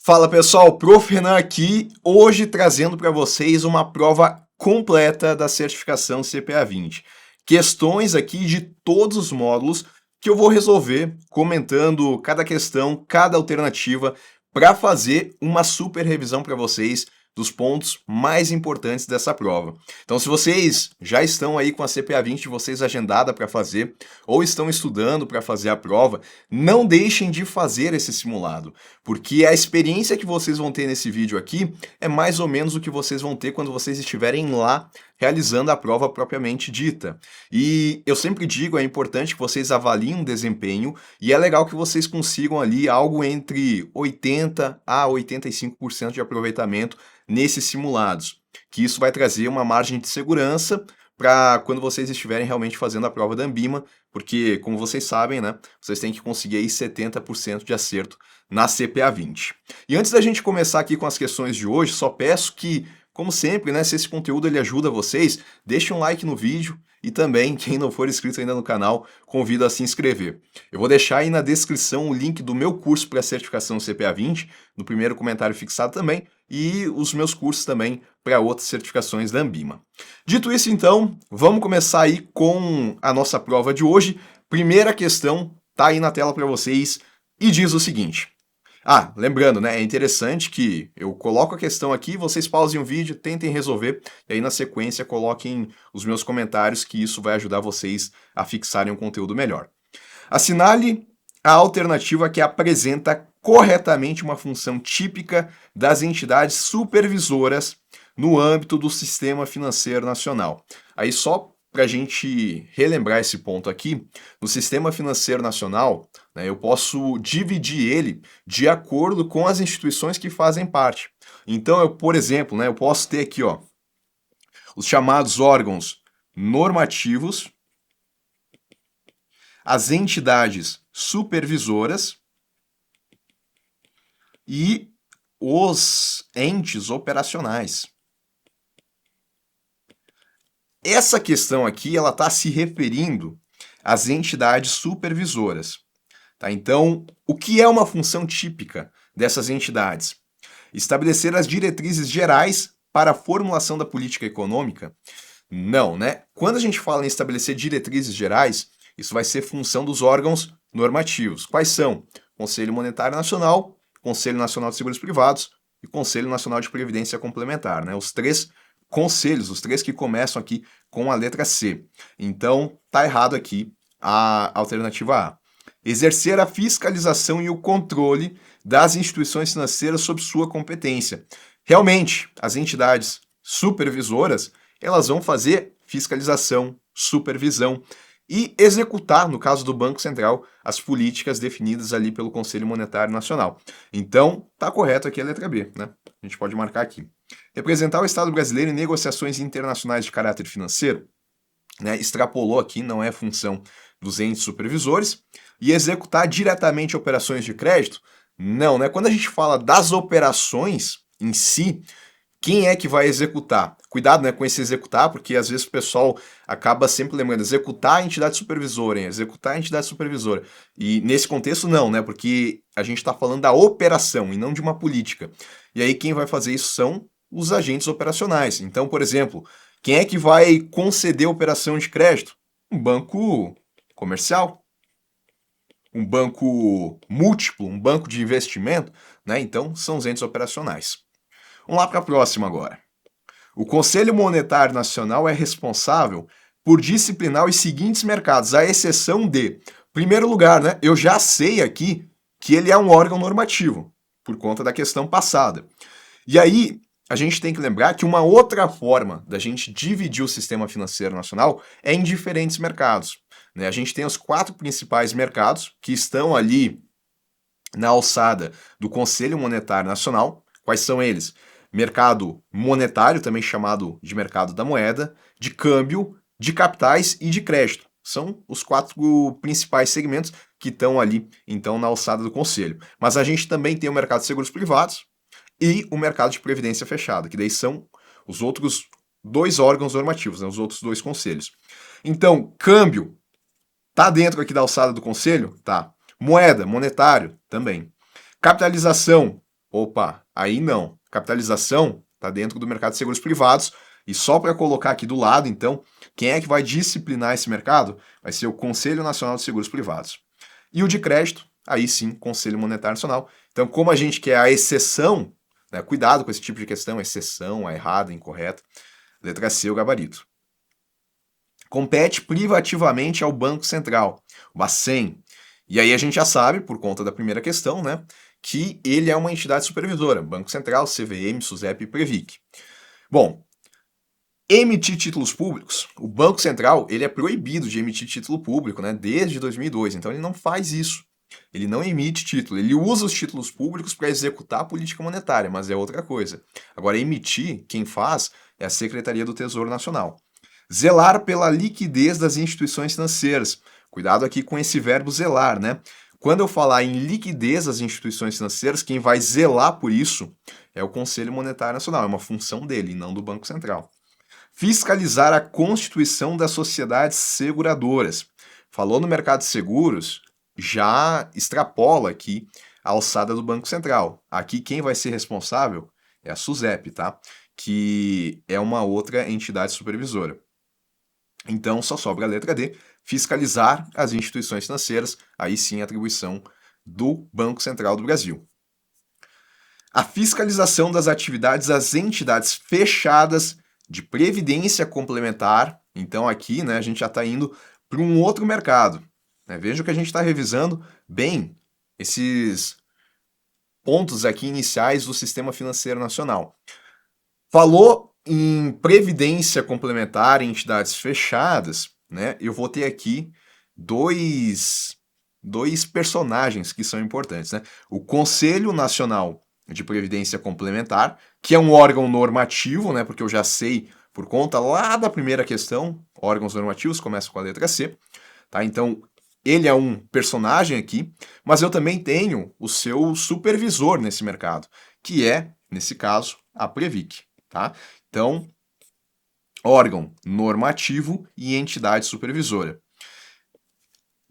Fala pessoal, Prof. Renan aqui, hoje trazendo para vocês uma prova completa da certificação CPA 20. Questões aqui de todos os módulos que eu vou resolver comentando cada questão, cada alternativa para fazer uma super revisão para vocês dos pontos mais importantes dessa prova. Então, se vocês já estão aí com a CPA 20 de vocês agendada para fazer ou estão estudando para fazer a prova, não deixem de fazer esse simulado, porque a experiência que vocês vão ter nesse vídeo aqui é mais ou menos o que vocês vão ter quando vocês estiverem lá realizando a prova propriamente dita. E eu sempre digo, é importante que vocês avaliem o desempenho e é legal que vocês consigam ali algo entre 80 a 85% de aproveitamento nesses simulados, que isso vai trazer uma margem de segurança para quando vocês estiverem realmente fazendo a prova da Ambima, porque, como vocês sabem, né, vocês têm que conseguir aí 70% de acerto na CPA 20. E antes da gente começar aqui com as questões de hoje, só peço que, como sempre, né, se esse conteúdo ele ajuda vocês, deixe um like no vídeo e também, quem não for inscrito ainda no canal, convido a se inscrever. Eu vou deixar aí na descrição o link do meu curso para a certificação CPA 20, no primeiro comentário fixado também, e os meus cursos também para outras certificações da Ambima. Dito isso, então, vamos começar aí com a nossa prova de hoje. Primeira questão tá aí na tela para vocês e diz o seguinte. Lembrando, né, é interessante que eu coloco a questão aqui, vocês pausem o vídeo, tentem resolver, e aí na sequência coloquem os meus comentários, que isso vai ajudar vocês a fixarem um conteúdo melhor. Assinale a alternativa que apresenta corretamente uma função típica das entidades supervisoras no âmbito do Sistema Financeiro Nacional. Aí só para a gente relembrar esse ponto aqui, no Sistema Financeiro Nacional, né, eu posso dividir ele de acordo com as instituições que fazem parte. Então, por exemplo, né, eu posso ter aqui os chamados órgãos normativos, as entidades supervisoras e os entes operacionais. Essa questão aqui, ela está se referindo às entidades supervisoras. Tá? Então, o que é uma função típica dessas entidades? Estabelecer as diretrizes gerais para a formulação da política econômica? Não, né? Quando a gente fala em estabelecer diretrizes gerais, isso vai ser função dos órgãos normativos. Quais são? Conselho Monetário Nacional, Conselho Nacional de Seguros Privados e Conselho Nacional de Previdência Complementar, né? Os três conselhos, os três que começam aqui com a letra C. Então, tá errado aqui a alternativa A. Exercer a fiscalização e o controle das instituições financeiras sob sua competência. Realmente, as entidades supervisoras, elas vão fazer fiscalização, supervisão e executar, no caso do Banco Central, as políticas definidas ali pelo Conselho Monetário Nacional. Então, tá correto aqui a letra B, né? A gente pode marcar aqui. Representar o Estado brasileiro em negociações internacionais de caráter financeiro, né? Extrapolou aqui, não é função dos entes supervisores. E executar diretamente operações de crédito? Não, né? Quando a gente fala das operações em si, quem é que vai executar? Cuidado, né, com esse executar, porque às vezes o pessoal acaba sempre lembrando, executar a entidade supervisora, executar a entidade supervisora. E nesse contexto não, né, porque a gente está falando da operação e não de uma política. E aí quem vai fazer isso são os agentes operacionais. Então, por exemplo, quem é que vai conceder operação de crédito? Um banco comercial, um banco múltiplo, um banco de investimento, né? Então, são os entes operacionais. Vamos lá para a próxima agora. O Conselho Monetário Nacional é responsável por disciplinar os seguintes mercados, à exceção de, primeiro lugar, né? Eu já sei aqui que ele é um órgão normativo, por conta da questão passada. E aí, a gente tem que lembrar que uma outra forma da gente dividir o sistema financeiro nacional é em diferentes mercados, né? A gente tem os 4 principais mercados que estão ali na alçada do Conselho Monetário Nacional. Quais são eles? Mercado monetário, também chamado de mercado da moeda, de câmbio, de capitais e de crédito. São os 4 principais segmentos que estão ali, então, na alçada do Conselho. Mas a gente também tem o mercado de seguros privados e o mercado de previdência fechada, que daí são os outros 2 órgãos normativos, né, os outros 2 conselhos. Então, câmbio, tá dentro aqui da alçada do Conselho? Tá. Moeda, monetário, também. Capitalização, Opa, aí não. Capitalização está dentro do mercado de seguros privados. E só para colocar aqui do lado, então, quem é que vai disciplinar esse mercado? Vai ser o Conselho Nacional de Seguros Privados. E o de crédito, aí sim, Conselho Monetário Nacional. Então, como a gente quer a exceção, né, cuidado com esse tipo de questão, exceção, a errada, a incorreta, letra C, o gabarito. Compete privativamente ao Banco Central, o Bacen. E aí a gente já sabe, por conta da primeira questão, né, que ele é uma entidade supervisora, Banco Central, CVM, SUSEP e Previc. Bom, emitir títulos públicos, o Banco Central ele é proibido de emitir título público, né, desde 2002, então ele não faz isso. Ele não emite título, ele usa os títulos públicos para executar a política monetária, mas é outra coisa. Agora, emitir, quem faz é a Secretaria do Tesouro Nacional. Zelar pela liquidez das instituições financeiras. Cuidado aqui com esse verbo zelar, né? Quando eu falar em liquidez das instituições financeiras, quem vai zelar por isso é o Conselho Monetário Nacional, é uma função dele, não do Banco Central. Fiscalizar a constituição das sociedades seguradoras. Falou no mercado de seguros, já extrapola aqui a alçada do Banco Central. Aqui quem vai ser responsável é a SUSEP, tá? Que é uma outra entidade supervisora. Então só sobra a letra D, fiscalizar as instituições financeiras, aí sim a atribuição do Banco Central do Brasil. A fiscalização das atividades das entidades fechadas de previdência complementar. Então aqui, né, a gente já está indo para um outro mercado. Né? Veja que a gente está revisando bem esses pontos aqui iniciais do sistema financeiro nacional. Falou em previdência complementar em entidades fechadas, né? Eu vou ter aqui dois personagens que são importantes, né? O Conselho Nacional de Previdência Complementar, que é um órgão normativo, né? Porque eu já sei por conta lá da primeira questão, órgãos normativos começam com a letra C, tá? Então, ele é um personagem aqui, mas eu também tenho o seu supervisor nesse mercado, que é, nesse caso, a Previc, tá? Então, órgão normativo e entidade supervisora.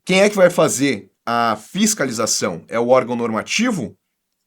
Quem é que vai fazer a fiscalização? É o órgão normativo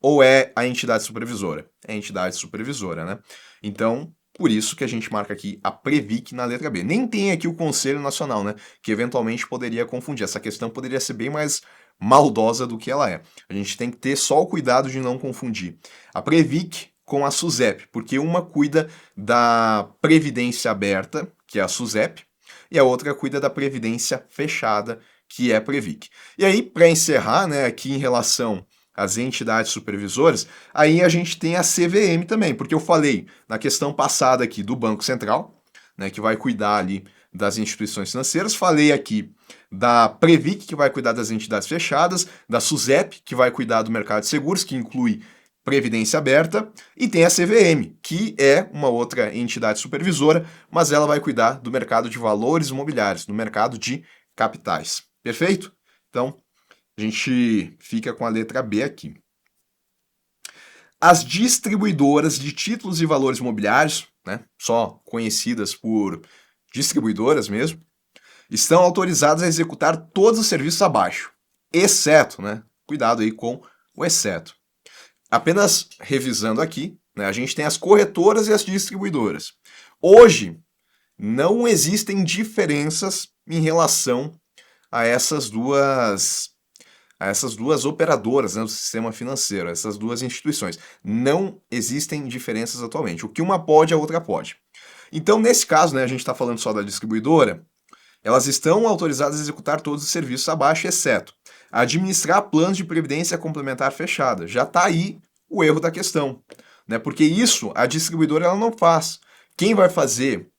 ou é a entidade supervisora? É a entidade supervisora, né? Então, por isso que a gente marca aqui a Previc na letra B. Nem tem aqui o Conselho Nacional, né? Que eventualmente poderia confundir. Essa questão poderia ser bem mais maldosa do que ela é. A gente tem que ter só o cuidado de não confundir a Previc com a SUSEP, porque uma cuida da previdência aberta, que é a SUSEP, e a outra cuida da previdência fechada, que é a Previc. E aí, para encerrar, né, aqui em relação às entidades supervisoras, aí a gente tem a CVM também, porque eu falei na questão passada aqui do Banco Central, né, que vai cuidar ali das instituições financeiras, falei aqui da Previc, que vai cuidar das entidades fechadas, da SUSEP, que vai cuidar do mercado de seguros, que inclui previdência aberta, e tem a CVM, que é uma outra entidade supervisora, mas ela vai cuidar do mercado de valores imobiliários, do mercado de capitais. Perfeito? Então, a gente fica com a letra B aqui. As distribuidoras de títulos e valores imobiliários, né, só conhecidas por distribuidoras mesmo, estão autorizadas a executar todos os serviços abaixo, exceto, né, cuidado aí com o exceto. Apenas revisando aqui, né, a gente tem as corretoras e as distribuidoras. Hoje, não existem diferenças em relação a essas duas operadoras, né, do sistema financeiro, essas duas instituições. Não existem diferenças atualmente. O que uma pode, a outra pode. Então, nesse caso, né, a gente está falando só da distribuidora, elas estão autorizadas a executar todos os serviços abaixo, exceto administrar planos de previdência complementar fechada. Já está aí o erro da questão, né? Porque isso a distribuidora ela não faz. Quem vai fazer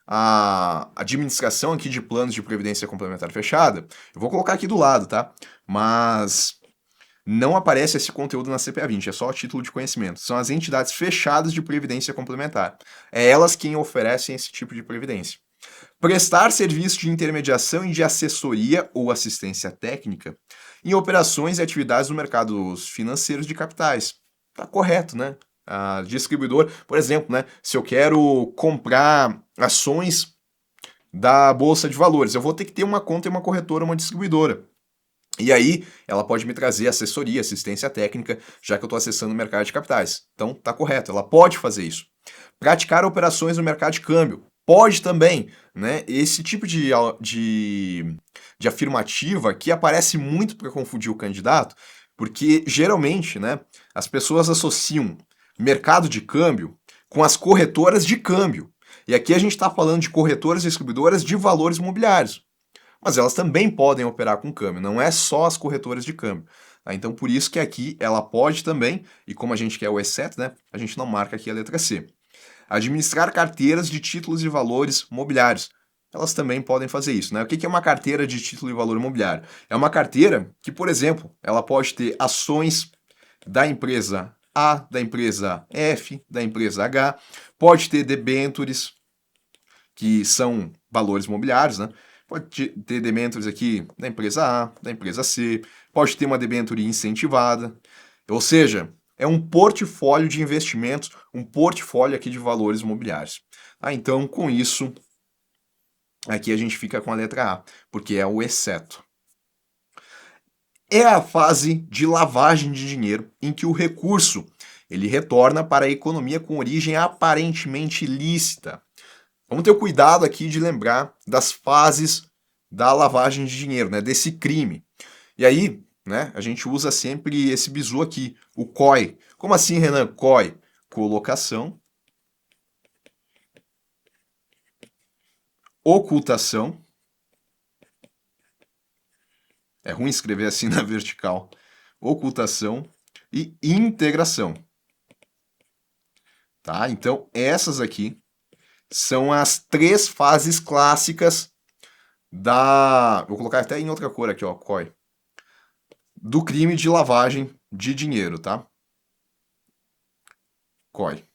a administração aqui de planos de previdência complementar fechada, eu vou colocar aqui do lado, tá? Mas não aparece esse conteúdo na CPA 20, é só a título de conhecimento. São as entidades fechadas de previdência complementar. É elas quem oferecem esse tipo de previdência. Prestar serviço de intermediação e de assessoria ou assistência técnica em operações e atividades no mercado financeiros de capitais. Tá correto, né? A distribuidor, por exemplo, né? Se eu quero comprar ações da Bolsa de Valores, eu vou ter que ter uma conta em uma corretora, uma distribuidora. E aí, ela pode me trazer assessoria, assistência técnica, já que eu estou acessando o mercado de capitais. Então, tá correto, ela pode fazer isso. Praticar operações no mercado de câmbio. Pode também, né? Esse tipo de afirmativa que aparece muito para confundir o candidato, porque geralmente, né, as pessoas associam mercado de câmbio com as corretoras de câmbio. E aqui a gente está falando de corretoras distribuidoras de valores imobiliários. Mas elas também podem operar com câmbio, não é só as corretoras de câmbio. Tá? Então, por isso que aqui ela pode também, e como a gente quer o exceto, né, a gente não marca aqui a letra C. Administrar carteiras de títulos e valores mobiliários. Elas também podem fazer isso. Né? O que é uma carteira de título e valor imobiliário? É uma carteira que, por exemplo, ela pode ter ações da empresa A, da empresa F, da empresa H, pode ter debêntures, que são valores mobiliários, né? Pode ter debêntures aqui da empresa A, da empresa C, pode ter uma debênture incentivada, ou seja, é um portfólio de investimentos, um portfólio aqui de valores imobiliários. Ah, então, com isso, aqui a gente fica com a letra A, porque é o exceto. É a fase de lavagem de dinheiro em que o recurso ele retorna para a economia com origem aparentemente lícita. Vamos ter o cuidado aqui de lembrar das fases da lavagem de dinheiro, né, desse crime. E aí, né, a gente usa sempre esse bizu aqui, o COI. Como assim, Renan? COI, colocação, ocultação. É ruim escrever assim na vertical. Ocultação e integração. Tá? Então, essas aqui são as três fases clássicas da... Vou colocar até em outra cor aqui, ó, COI. Do crime de lavagem de dinheiro, tá? COI.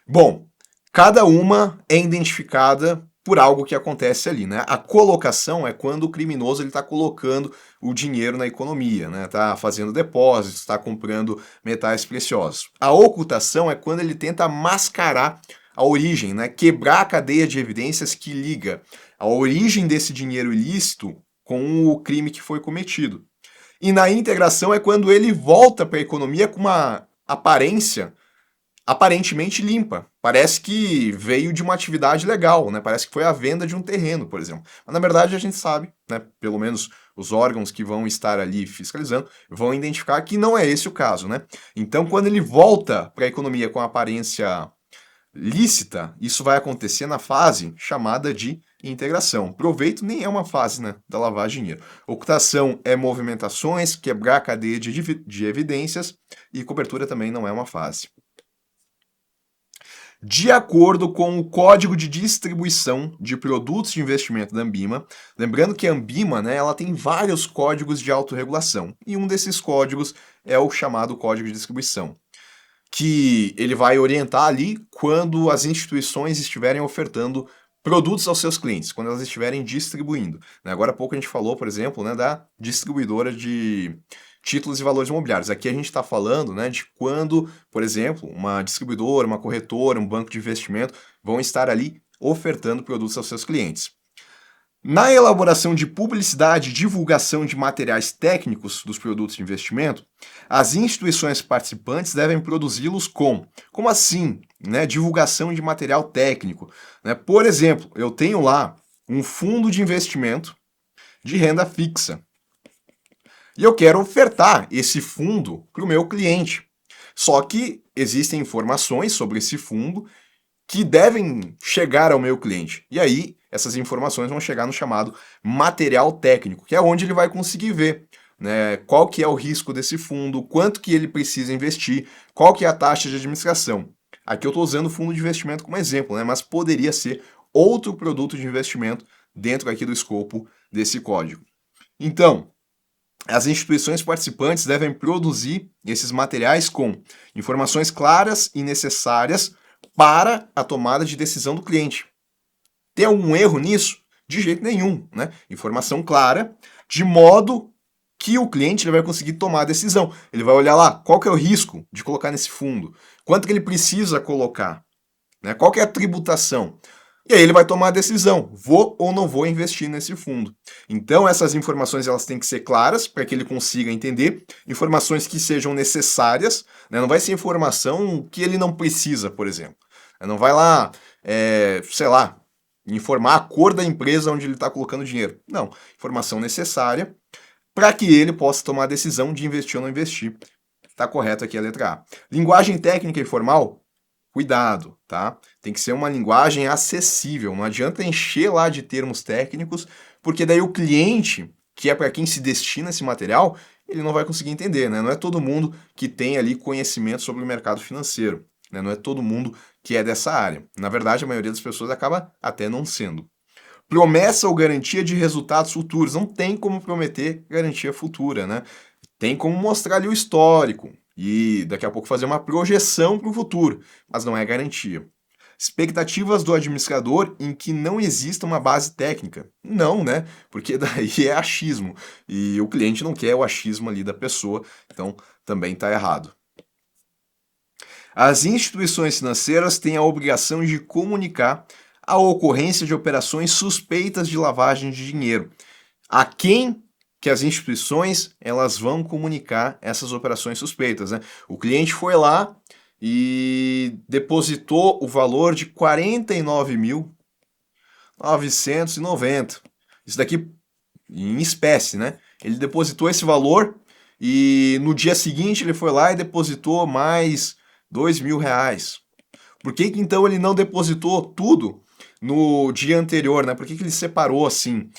Bom, cada uma é identificada por algo que acontece ali, né? A colocação é quando o criminoso ele está colocando o dinheiro na economia, né? Está fazendo depósitos, está comprando metais preciosos. A ocultação é quando ele tenta mascarar a origem, né? Quebrar a cadeia de evidências que liga a origem desse dinheiro ilícito com o crime que foi cometido. E na integração é quando ele volta para a economia com uma aparência aparentemente limpa. Parece que veio de uma atividade legal, né? Parece que foi a venda de um terreno, por exemplo. Mas na verdade a gente sabe, né? Pelo menos os órgãos que vão estar ali fiscalizando vão identificar que não é esse o caso, né? Então, quando ele volta para a economia com aparência lícita, isso vai acontecer na fase chamada de integração. Proveito nem é uma fase, né, da lavagem de dinheiro. Ocultação é movimentações, quebrar a cadeia de evidências, e cobertura também não é uma fase. De acordo com o Código de Distribuição de Produtos de Investimento da Anbima, lembrando que a Anbima, né, ela tem vários códigos de autorregulação, e um desses códigos é o chamado Código de Distribuição, que ele vai orientar ali quando as instituições estiverem ofertando produtos aos seus clientes, quando elas estiverem distribuindo. Agora há pouco a gente falou, por exemplo, né, da distribuidora de títulos e valores imobiliários. Aqui a gente está falando, né, de quando, por exemplo, uma distribuidora, uma corretora, um banco de investimento vão estar ali ofertando produtos aos seus clientes. Na elaboração de publicidade e divulgação de materiais técnicos dos produtos de investimento, as instituições participantes devem produzi-los como assim, né, divulgação de material técnico, né? Por exemplo, eu tenho lá um fundo de investimento de renda fixa e eu quero ofertar esse fundo para o meu cliente. Só que existem informações sobre esse fundo que devem chegar ao meu cliente. E aí, essas informações vão chegar no chamado material técnico, que é onde ele vai conseguir ver, né, qual que é o risco desse fundo, quanto que ele precisa investir, qual que é a taxa de administração. Aqui eu estou usando o fundo de investimento como exemplo, né, mas poderia ser outro produto de investimento dentro aqui do escopo desse código. Então, as instituições participantes devem produzir esses materiais com informações claras e necessárias para a tomada de decisão do cliente. Tem algum erro nisso? De jeito nenhum, né? Informação clara, de modo que o cliente ele vai conseguir tomar a decisão. Ele vai olhar lá, qual que é o risco de colocar nesse fundo? Quanto que ele precisa colocar? Né? Qual que é a tributação? E aí ele vai tomar a decisão, vou ou não vou investir nesse fundo. Então essas informações elas têm que ser claras para que ele consiga entender, informações que sejam necessárias, né? Não vai ser informação que ele não precisa, por exemplo. Não vai lá, sei lá, informar a cor da empresa onde ele está colocando dinheiro. Não, informação necessária para que ele possa tomar a decisão de investir ou não investir. Está correto aqui a letra A. Linguagem técnica e formal, cuidado, tá? Tem que ser uma linguagem acessível, não adianta encher lá de termos técnicos, porque daí o cliente, que é para quem se destina esse material, ele não vai conseguir entender, né? Não é todo mundo que tem ali conhecimento sobre o mercado financeiro, né? Não é todo mundo que é dessa área. Na verdade, a maioria das pessoas acaba até não sendo. Promessa ou garantia de resultados futuros. Não tem como prometer garantia futura, né? Tem como mostrar ali o histórico e daqui a pouco fazer uma projeção para o futuro, mas não é garantia. Expectativas do administrador em que não exista uma base técnica. Não, né? Porque daí é achismo. E o cliente não quer o achismo ali da pessoa, então também está errado. As instituições financeiras têm a obrigação de comunicar a ocorrência de operações suspeitas de lavagem de dinheiro. A quem que as instituições elas vão comunicar essas operações suspeitas, né? O cliente foi lá e depositou o valor de 49.990. Isso daqui em espécie, né? Ele depositou esse valor e no dia seguinte ele foi lá e depositou mais R$ 2.000. Por que que então ele não depositou tudo no dia anterior, né? Por que que ele separou assim?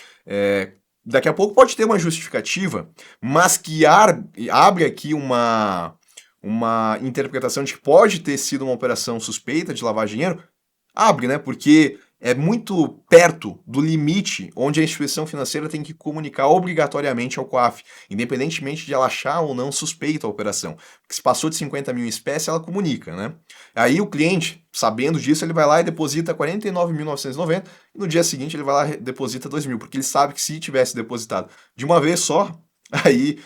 Daqui a pouco pode ter uma justificativa, mas que abre aqui uma interpretação de que pode ter sido uma operação suspeita de lavar dinheiro, abre, né? Porque é muito perto do limite onde a instituição financeira tem que comunicar obrigatoriamente ao COAF, independentemente de ela achar ou não suspeita a operação. Porque se passou de 50 mil em espécie, ela comunica, né? Aí o cliente, sabendo disso, ele vai lá e deposita 49.990 e no dia seguinte ele vai lá e deposita 2.000, porque ele sabe que se tivesse depositado de uma vez só, aí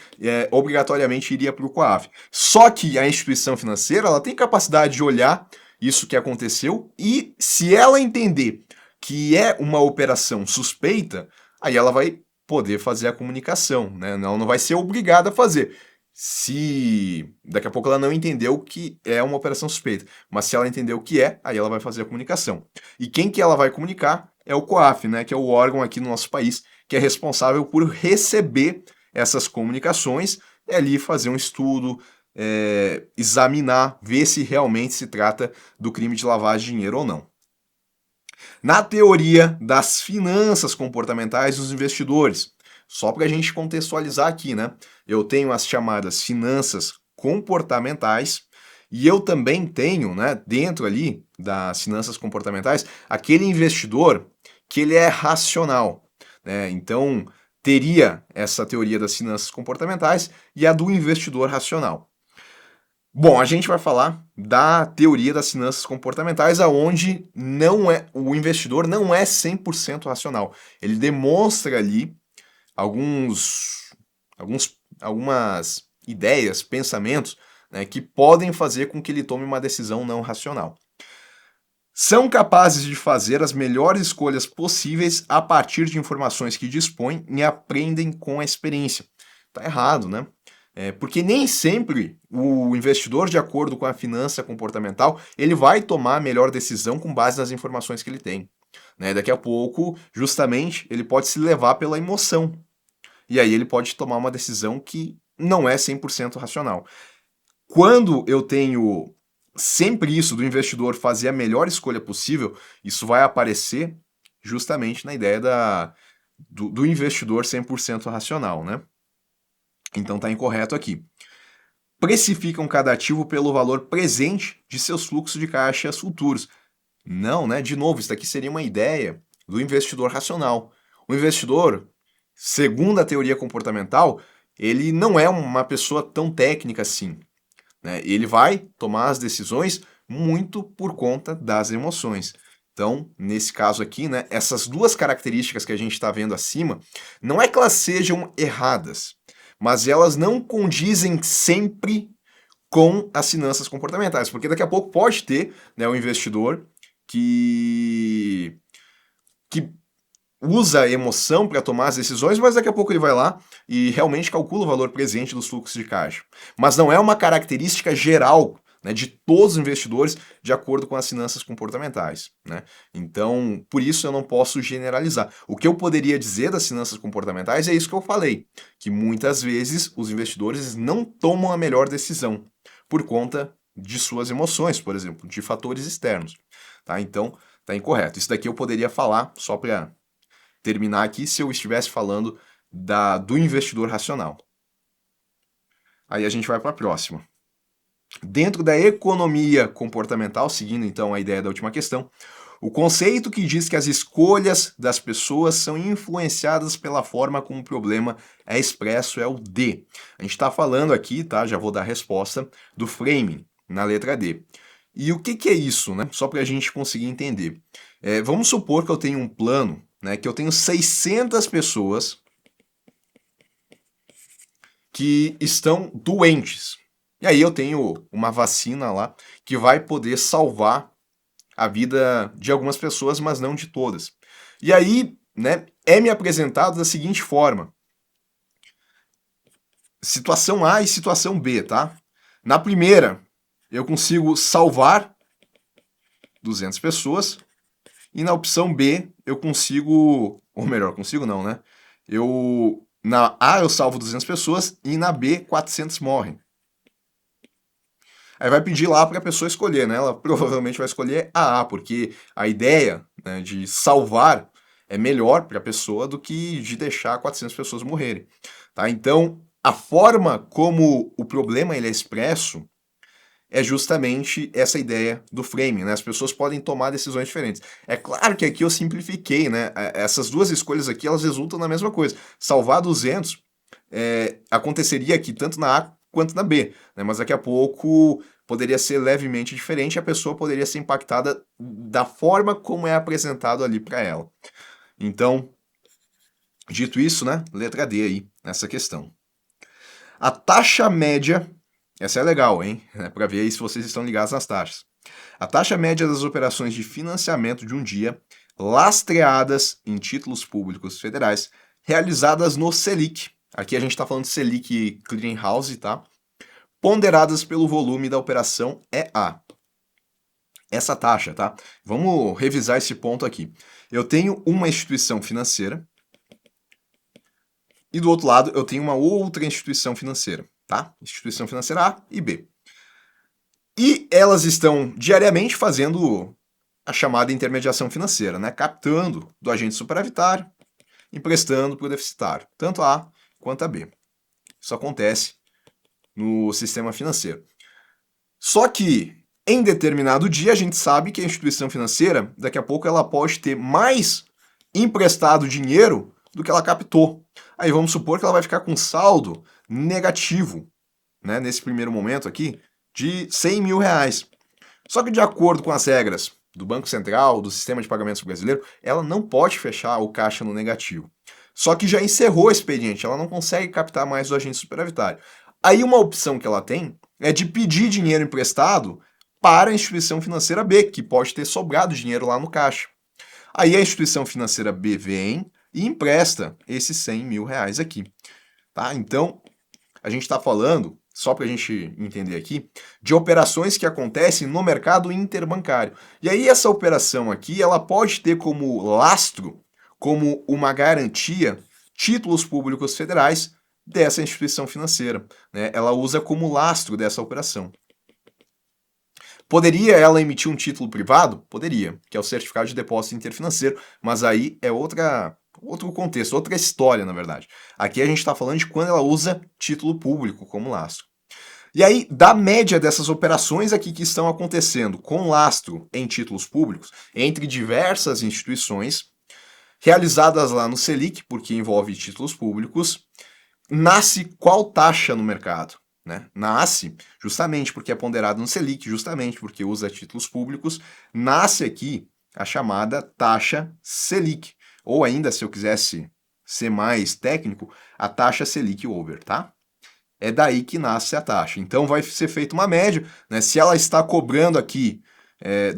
obrigatoriamente iria para o COAF. Só que a instituição financeira ela tem capacidade de olhar isso que aconteceu e se ela entender que é uma operação suspeita, aí ela vai poder fazer a comunicação, né? Ela não vai ser obrigada a fazer. Se daqui a pouco ela não entendeu que é uma operação suspeita, mas se ela entendeu o que é, aí ela vai fazer a comunicação. E quem que ela vai comunicar é o COAF, né? Que é o órgão aqui no nosso país que é responsável por receber essas comunicações e ali fazer um estudo, examinar, ver se realmente se trata do crime de lavagem de dinheiro ou não. Na teoria das finanças comportamentais dos investidores, só para a gente contextualizar aqui, né? Eu tenho as chamadas finanças comportamentais e eu também tenho, né, dentro ali das finanças comportamentais, aquele investidor que ele é racional, né? Então, teria essa teoria das finanças comportamentais e a do investidor racional. Bom, a gente vai falar da teoria das finanças comportamentais, aonde o investidor não é 100% racional. Ele demonstra ali algumas ideias, pensamentos, né, que podem fazer com que ele tome uma decisão não racional. São capazes de fazer as melhores escolhas possíveis a partir de informações que dispõem e aprendem com a experiência. Tá errado, né? Porque nem sempre o investidor, de acordo com a finança comportamental, ele vai tomar a melhor decisão com base nas informações que ele tem, né? Daqui a pouco, justamente, ele pode se levar pela emoção. E aí ele pode tomar uma decisão que não é 100% racional. Quando eu tenho sempre isso do investidor fazer a melhor escolha possível, isso vai aparecer justamente na ideia do investidor 100% racional, né? Então está incorreto aqui. Precificam cada ativo pelo valor presente de seus fluxos de caixa futuros. Não, né? De novo, isso aqui seria uma ideia do investidor racional. O investidor, segundo a teoria comportamental, ele não é uma pessoa tão técnica assim, né? Ele vai tomar as decisões muito por conta das emoções. Então, nesse caso aqui, né, essas duas características que a gente está vendo acima, não é que elas sejam erradas, mas elas não condizem sempre com as finanças comportamentais, porque daqui a pouco pode ter, né, um investidor que que usa a emoção para tomar as decisões, mas daqui a pouco ele vai lá e realmente calcula o valor presente dos fluxos de caixa. Mas não é uma característica geral, né, de todos os investidores de acordo com as finanças comportamentais, né? Então, por isso eu não posso generalizar. O que eu poderia dizer das finanças comportamentais é isso que eu falei, que muitas vezes os investidores não tomam a melhor decisão por conta de suas emoções, por exemplo, de fatores externos, tá? Então, tá incorreto. Isso daqui eu poderia falar só para terminar aqui se eu estivesse falando do investidor racional. Aí a gente vai para a próxima. Dentro da economia comportamental, seguindo então a ideia da última questão, o conceito que diz que as escolhas das pessoas são influenciadas pela forma como o problema é expresso é o D. A gente está falando aqui, tá? Já vou dar a resposta do framing na letra D. E o que é isso, né? Só para a gente conseguir entender. Vamos supor que eu tenho um plano, né, que eu tenho 600 pessoas que estão doentes. E aí eu tenho uma vacina lá que vai poder salvar a vida de algumas pessoas, mas não de todas. E aí, né, é me apresentado da seguinte forma: situação A e situação B, tá? Na primeira, eu consigo salvar 200 pessoas, e na opção B, eu consigo, ou melhor, consigo não, né? Na A eu salvo 200 pessoas e na B 400 morrem. Aí vai pedir lá para a pessoa escolher, né? Ela provavelmente vai escolher a A, porque a ideia, né, de salvar é melhor para a pessoa do que de deixar 400 pessoas morrerem, tá? Então, a forma como o problema ele é expresso é justamente essa ideia do framing, né? As pessoas podem tomar decisões diferentes. É claro que aqui eu simplifiquei, né? Essas duas escolhas aqui, elas resultam na mesma coisa. Salvar 200 aconteceria aqui tanto na A quanto na B, né? Mas daqui a pouco poderia ser levemente diferente, a pessoa poderia ser impactada da forma como é apresentado ali para ela. Então, dito isso, né? Letra D aí, nessa questão. A taxa média, essa é legal, hein? Para ver aí se vocês estão ligados nas taxas. A taxa média das operações de financiamento de um dia, lastreadas em títulos públicos federais, realizadas no Selic. Aqui a gente está falando de Selic Clearing House, tá? Ponderadas pelo volume da operação EA. Essa taxa, tá? Vamos revisar esse ponto aqui. Eu tenho uma instituição financeira e do outro lado eu tenho uma outra instituição financeira, tá? Instituição financeira A e B. E elas estão diariamente fazendo a chamada intermediação financeira, né? Captando do agente superavitário, emprestando para o deficitário, tanto a A quanto a B. Isso acontece no sistema financeiro. Só que em determinado dia a gente sabe que a instituição financeira, daqui a pouco ela pode ter mais emprestado dinheiro do que ela captou. Aí vamos supor que ela vai ficar com saldo negativo, né, nesse primeiro momento aqui, de 100 mil reais. Só que de acordo com as regras do Banco Central, do Sistema de Pagamentos Brasileiro, ela não pode fechar o caixa no negativo. Só que já encerrou o expediente, ela não consegue captar mais do agente superavitário. Aí uma opção que ela tem é de pedir dinheiro emprestado para a instituição financeira B, que pode ter sobrado dinheiro lá no caixa. Aí a instituição financeira B vem e empresta esses 100 mil reais aqui. Tá? Então, a gente está falando, só para a gente entender aqui, de operações que acontecem no mercado interbancário. E aí essa operação aqui, ela pode ter como lastro, como uma garantia, títulos públicos federais dessa instituição financeira, né? Ela usa como lastro dessa operação. Poderia ela emitir um título privado? Poderia, que é o certificado de depósito interfinanceiro, mas aí é outro contexto, outra história, na verdade. Aqui a gente está falando de quando ela usa título público como lastro. E aí, da média dessas operações aqui que estão acontecendo com lastro em títulos públicos, entre diversas instituições, realizadas lá no Selic, porque envolve títulos públicos, nasce qual taxa no mercado? Né? Nasce justamente porque é ponderado no Selic, justamente porque usa títulos públicos, nasce aqui a chamada taxa Selic. Ou ainda, se eu quisesse ser mais técnico, a taxa Selic over, tá? É daí que nasce a taxa. Então vai ser feita uma média, né? Se ela está cobrando aqui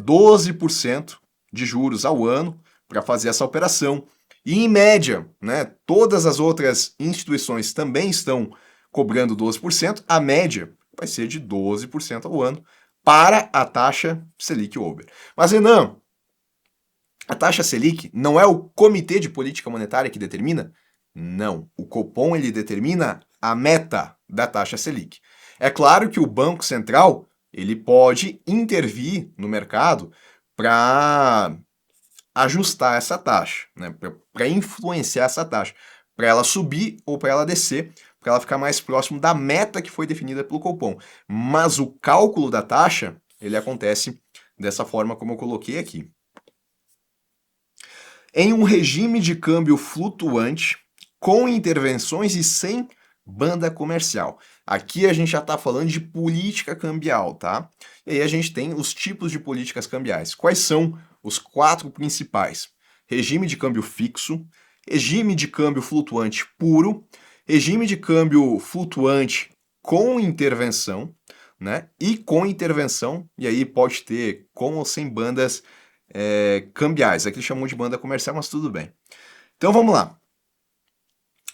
12% de juros ao ano, para fazer essa operação. E em média, né, todas as outras instituições também estão cobrando 12%, a média vai ser de 12% ao ano para a taxa Selic Over. Mas, Renan, a taxa Selic não é o Comitê de Política Monetária que determina? Não. O Copom ele determina a meta da taxa Selic. É claro que o Banco Central ele pode intervir no mercado para ajustar essa taxa, né? Para influenciar essa taxa, para ela subir ou para ela descer, para ela ficar mais próximo da meta que foi definida pelo Copom. Mas o cálculo da taxa, ele acontece dessa forma como eu coloquei aqui. Em um regime de câmbio flutuante, com intervenções e sem banda comercial. Aqui a gente já está falando de política cambial, tá? E aí a gente tem os tipos de políticas cambiais. Quais são os 4 principais? Regime de câmbio fixo, regime de câmbio flutuante puro, regime de câmbio flutuante com intervenção, né? E com intervenção, e aí pode ter com ou sem bandas cambiais. Aqui eles chamam de banda comercial, mas tudo bem. Então vamos lá.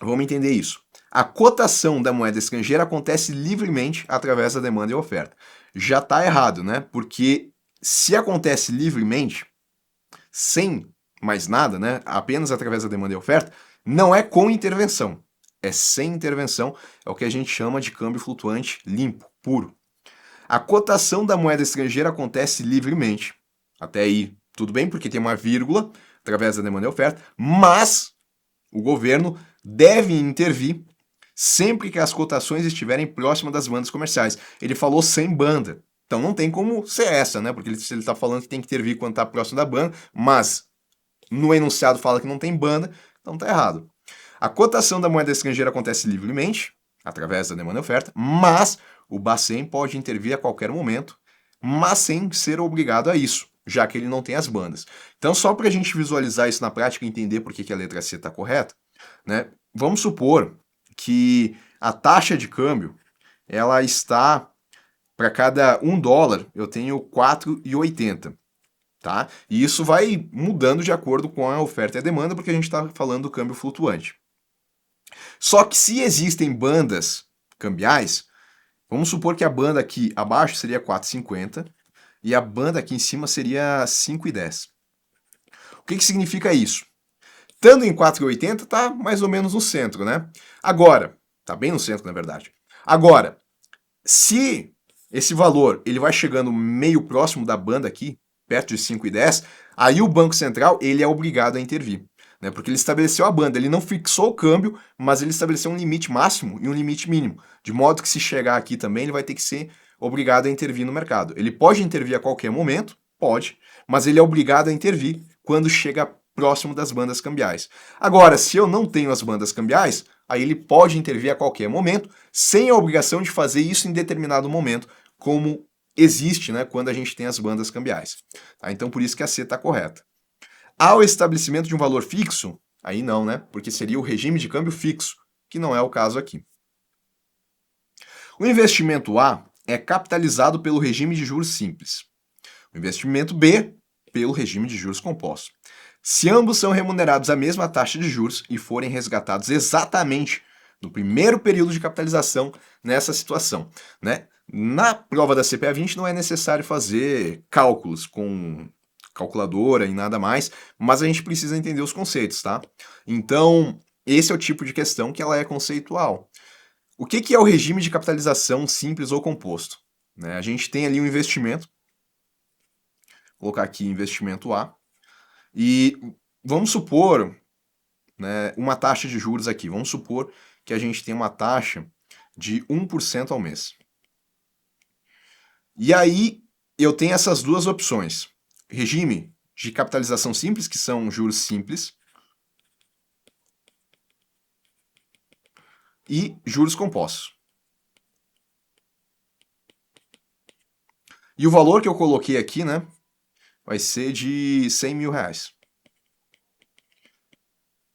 Vamos entender isso. A cotação da moeda estrangeira acontece livremente através da demanda e oferta. Já está errado, né? Porque se acontece livremente, sem mais nada, né? Apenas através da demanda e oferta, não é com intervenção. É sem intervenção, é o que a gente chama de câmbio flutuante limpo, puro. A cotação da moeda estrangeira acontece livremente. Até aí, tudo bem, porque tem uma vírgula através da demanda e oferta, mas o governo deve intervir sempre que as cotações estiverem próximas das bandas comerciais. Ele falou sem banda, então não tem como ser essa, né? Porque se ele está falando que tem que intervir quando está próximo da banda, mas no enunciado fala que não tem banda, então está errado. A cotação da moeda estrangeira acontece livremente, através da demanda e oferta, mas o Bacen pode intervir a qualquer momento, mas sem ser obrigado a isso, já que ele não tem as bandas. Então, só para a gente visualizar isso na prática e entender por que a letra C está correta, né? Vamos supor que a taxa de câmbio ela está, para cada $1, eu tenho 4,80, tá? E isso vai mudando de acordo com a oferta e a demanda, porque a gente está falando do câmbio flutuante. Só que se existem bandas cambiais, vamos supor que a banda aqui abaixo seria 4,50 e a banda aqui em cima seria 5,10. O que significa isso? Estando em 4,80 está mais ou menos no centro, né? Agora, está bem no centro na verdade. Agora, se esse valor ele vai chegando meio próximo da banda aqui, perto de 5,10, aí o Banco Central ele é obrigado a intervir, né? Porque ele estabeleceu a banda, ele não fixou o câmbio, mas ele estabeleceu um limite máximo e um limite mínimo, de modo que se chegar aqui também ele vai ter que ser obrigado a intervir no mercado. Ele pode intervir a qualquer momento, pode, mas ele é obrigado a intervir quando chega próximo das bandas cambiais. Agora, se eu não tenho as bandas cambiais, aí ele pode intervir a qualquer momento, sem a obrigação de fazer isso em determinado momento, como existe, né, quando a gente tem as bandas cambiais. Tá? Então, por isso que a C está correta. Ao estabelecimento de um valor fixo, aí não, né? Porque seria o regime de câmbio fixo, que não é o caso aqui. O investimento A é capitalizado pelo regime de juros simples. O investimento B, pelo regime de juros compostos. Se ambos são remunerados à mesma taxa de juros e forem resgatados exatamente no primeiro período de capitalização nessa situação, né? Na prova da CPA 20 não é necessário fazer cálculos com calculadora e nada mais, mas a gente precisa entender os conceitos, tá? Então, esse é o tipo de questão que ela é conceitual. O que é o regime de capitalização simples ou composto? Né? A gente tem ali um investimento, vou colocar aqui investimento A, e vamos supor, né, uma taxa de juros aqui, vamos supor que a gente tem uma taxa de 1% ao mês. E aí eu tenho essas duas opções. Regime de capitalização simples, que são juros simples, e juros compostos. E o valor que eu coloquei aqui, né, vai ser de R$100 mil.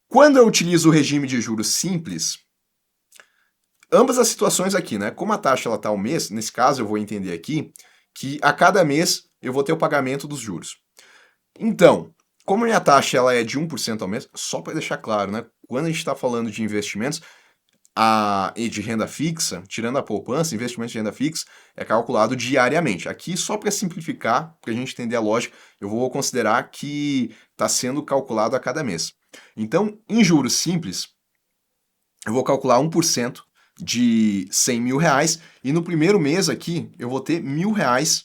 Quando eu utilizo o regime de juros simples, ambas as situações aqui, né, como a taxa está ao mês, nesse caso eu vou entender aqui que a cada mês eu vou ter o pagamento dos juros. Então, como a minha taxa ela é de 1% ao mês, só para deixar claro, né? Quando a gente está falando de investimentos e de renda fixa, tirando a poupança, investimento de renda fixa é calculado diariamente. Aqui, só para simplificar, para a gente entender a lógica, eu vou considerar que está sendo calculado a cada mês. Então, em juros simples, eu vou calcular 1% de 100 mil reais e no primeiro mês aqui eu vou ter R$ 1.000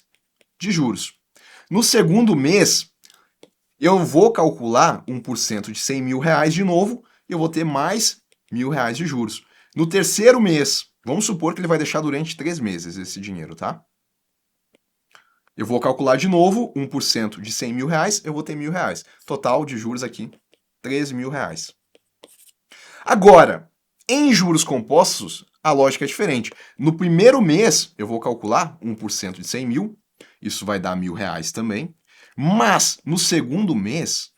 de juros. No segundo mês, eu vou calcular 1% de 100 mil reais de novo e eu vou ter mais R$ 1.000 de juros. No terceiro mês, vamos supor que ele vai deixar durante 3 meses esse dinheiro, tá? Eu vou calcular de novo 1% de 100 mil reais, eu vou ter R$ 1.000. Total de juros aqui, R$ 13.000. Agora, em juros compostos, a lógica é diferente. No primeiro mês, eu vou calcular 1% de 100 mil, isso vai dar R$ 1.000 também. Mas, no segundo mês,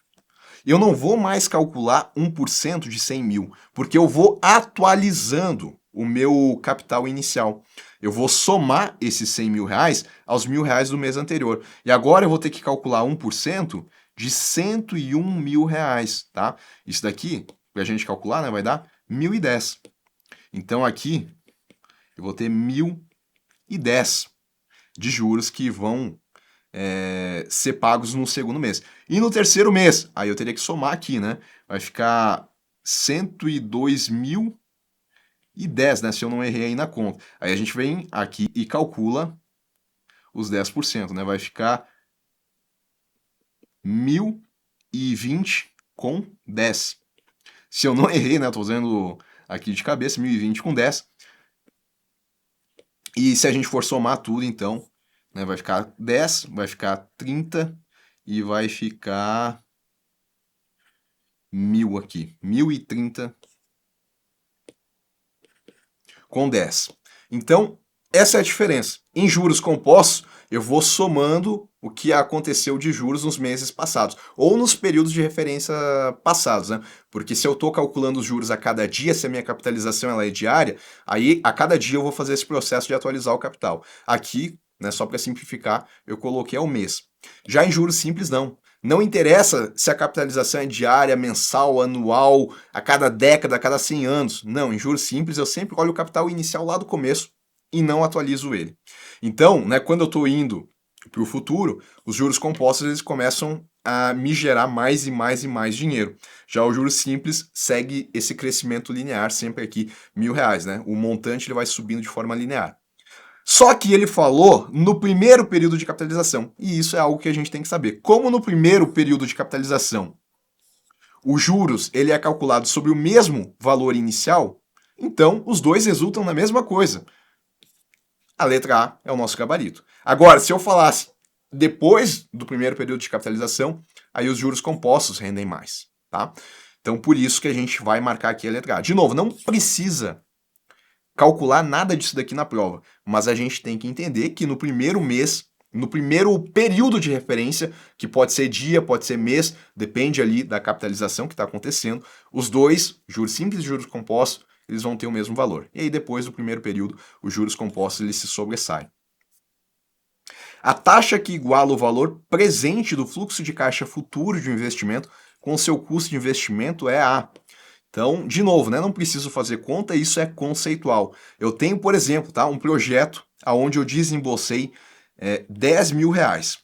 eu não vou mais calcular 1% de 100 mil, porque eu vou atualizando o meu capital inicial. Eu vou somar esses 100 mil reais aos R$ 1.000 do mês anterior. E agora eu vou ter que calcular 1% de 101 mil reais, tá? Isso daqui, para a gente calcular, né, vai dar 1.010. Então aqui eu vou ter 1.010 de juros que vão ser pagos no segundo mês. E no terceiro mês, aí eu teria que somar aqui, né? Vai ficar 102.010, né? Se eu não errei aí na conta. Aí a gente vem aqui e calcula os 10%, né? Vai ficar 1.020 com 10. Se eu não errei, né? Eu tô fazendo aqui de cabeça, 1.020 com 10. E se a gente for somar tudo, então, né, vai ficar 10, vai ficar 30 e vai ficar 1.000 aqui. 1.030 com 10. Então, essa é a diferença. Em juros compostos, eu vou somando o que aconteceu de juros nos meses passados, ou nos períodos de referência passados, né? Porque se eu estou calculando os juros a cada dia, se a minha capitalização ela é diária, aí a cada dia eu vou fazer esse processo de atualizar o capital. Aqui, né, só para simplificar, eu coloquei ao mês. Já em juros simples, não. Não interessa se a capitalização é diária, mensal, anual, a cada década, a cada 100 anos. Não, em juros simples eu sempre olho o capital inicial lá do começo e não atualizo ele. Então, né, quando eu estou indo para o futuro, os juros compostos eles começam a me gerar mais e mais e mais dinheiro. Já o juros simples segue esse crescimento linear, sempre aqui R$ 1.000, né? O montante ele vai subindo de forma linear. Só que ele falou no primeiro período de capitalização, e isso é algo que a gente tem que saber. Como no primeiro período de capitalização, os juros ele é calculado sobre o mesmo valor inicial, então os dois resultam na mesma coisa. A letra A é o nosso gabarito. Agora, se eu falasse depois do primeiro período de capitalização, aí os juros compostos rendem mais, tá? Então, por isso que a gente vai marcar aqui a letra A. De novo, não precisa calcular nada disso daqui na prova, mas a gente tem que entender que no primeiro mês, no primeiro período de referência, que pode ser dia, pode ser mês, depende ali da capitalização que está acontecendo, os dois, juros simples e juros compostos, eles vão ter o mesmo valor. E aí depois do primeiro período, os juros compostos eles se sobressaem. A taxa que iguala o valor presente do fluxo de caixa futuro de um investimento com o seu custo de investimento é A. Então, de novo, né, não preciso fazer conta, isso é conceitual. Eu tenho, por exemplo, tá, um projeto onde eu desembolsei R$ 10.000.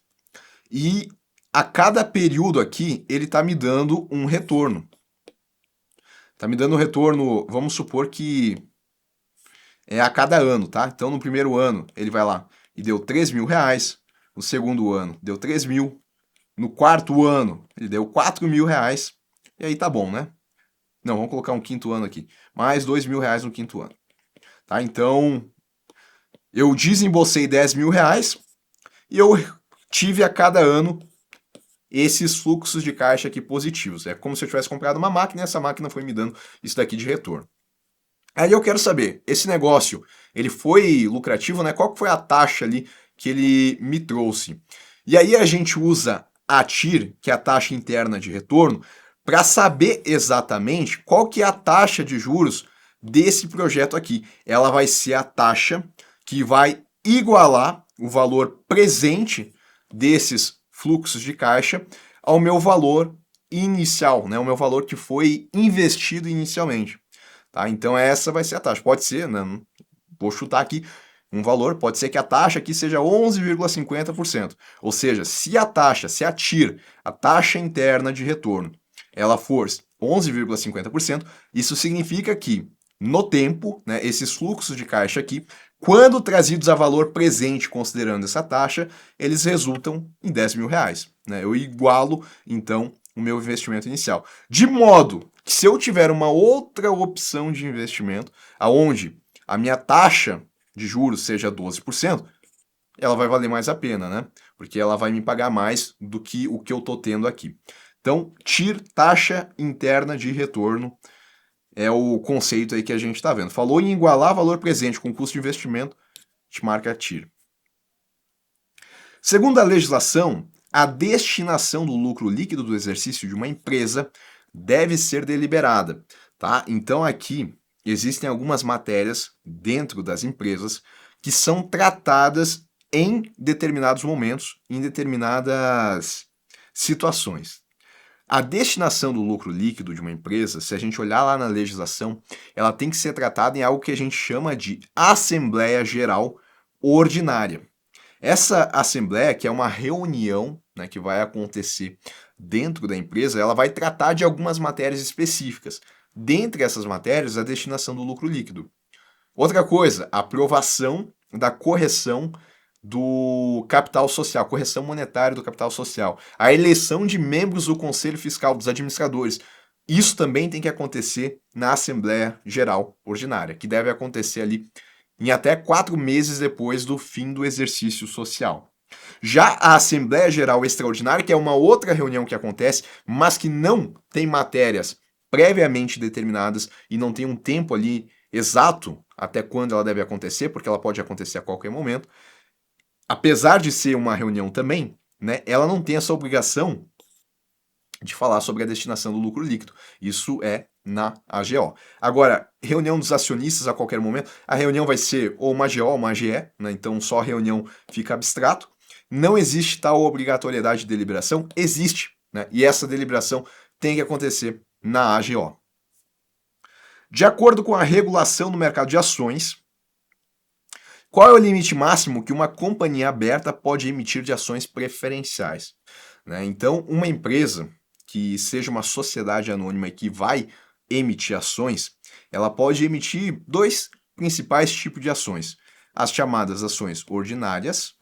E a cada período aqui, ele está me dando um retorno. Está me dando um retorno, vamos supor que é a cada ano, tá? Então, no primeiro ano, ele vai lá e deu R$ 3.000. No segundo ano, deu 3.000. No quarto ano, ele deu R$ 4.000. E aí tá bom, né? Não, vamos colocar um quinto ano aqui. Mais R$ 2.000 no quinto ano. Tá? Então, eu desembolsei R$ 10.000 e eu tive a cada ano esses fluxos de caixa aqui positivos. É como se eu tivesse comprado uma máquina e essa máquina foi me dando isso daqui de retorno. Aí eu quero saber, esse negócio, ele foi lucrativo, né? Qual que foi a taxa ali que ele me trouxe? E aí a gente usa a TIR, que é a taxa interna de retorno, para saber exatamente qual que é a taxa de juros desse projeto aqui. Ela vai ser a taxa que vai igualar o valor presente desses fluxos de caixa ao meu valor inicial, né? O meu valor que foi investido inicialmente. Tá? Então essa vai ser a taxa. Pode ser, né? Vou chutar aqui um valor, pode ser que a taxa aqui seja 11,50%. Ou seja, se a TIR, a taxa interna de retorno, ela for 11,50%, isso significa que no tempo, né, esses fluxos de caixa aqui, quando trazidos a valor presente considerando essa taxa, eles resultam em 10 mil reais. Né? Eu igualo, então, o meu investimento inicial. De modo que se eu tiver uma outra opção de investimento, aonde a minha taxa de juros seja 12%, ela vai valer mais a pena, né? Porque ela vai me pagar mais do que o que eu estou tendo aqui. Então, TIR, taxa interna de retorno, é o conceito aí que a gente está vendo. Falou em igualar valor presente com custo de investimento, a gente marca TIR. Segundo a legislação, a destinação do lucro líquido do exercício de uma empresa deve ser deliberada, tá? Então aqui existem algumas matérias dentro das empresas que são tratadas em determinados momentos, em determinadas situações. A destinação do lucro líquido de uma empresa, se a gente olhar lá na legislação, ela tem que ser tratada em algo que a gente chama de Assembleia Geral Ordinária. Essa assembleia, que é uma reunião, né, que vai acontecer dentro da empresa, ela vai tratar de algumas matérias específicas. Dentre essas matérias, a destinação do lucro líquido. Outra coisa, a aprovação da correção do capital social, correção monetária do capital social. A eleição de membros do Conselho Fiscal, dos administradores. Isso também tem que acontecer na Assembleia Geral Ordinária, que deve acontecer ali em até 4 meses depois do fim do exercício social. Já a Assembleia Geral Extraordinária, que é uma outra reunião que acontece, mas que não tem matérias previamente determinadas e não tem um tempo ali exato até quando ela deve acontecer, porque ela pode acontecer a qualquer momento. Apesar de ser uma reunião também, né, ela não tem essa obrigação de falar sobre a destinação do lucro líquido. Isso é na AGO. Agora, reunião dos acionistas a qualquer momento, a reunião vai ser ou uma AGO ou uma AGE, né? Então só a reunião fica abstrato. Não existe tal obrigatoriedade de deliberação? Existe, né? E essa deliberação tem que acontecer na AGO. De acordo com a regulação do mercado de ações, qual é o limite máximo que uma companhia aberta pode emitir de ações preferenciais? Né? Então, uma empresa que seja uma sociedade anônima e que vai emitir ações, ela pode emitir 2 principais tipos de ações: as chamadas ações ordinárias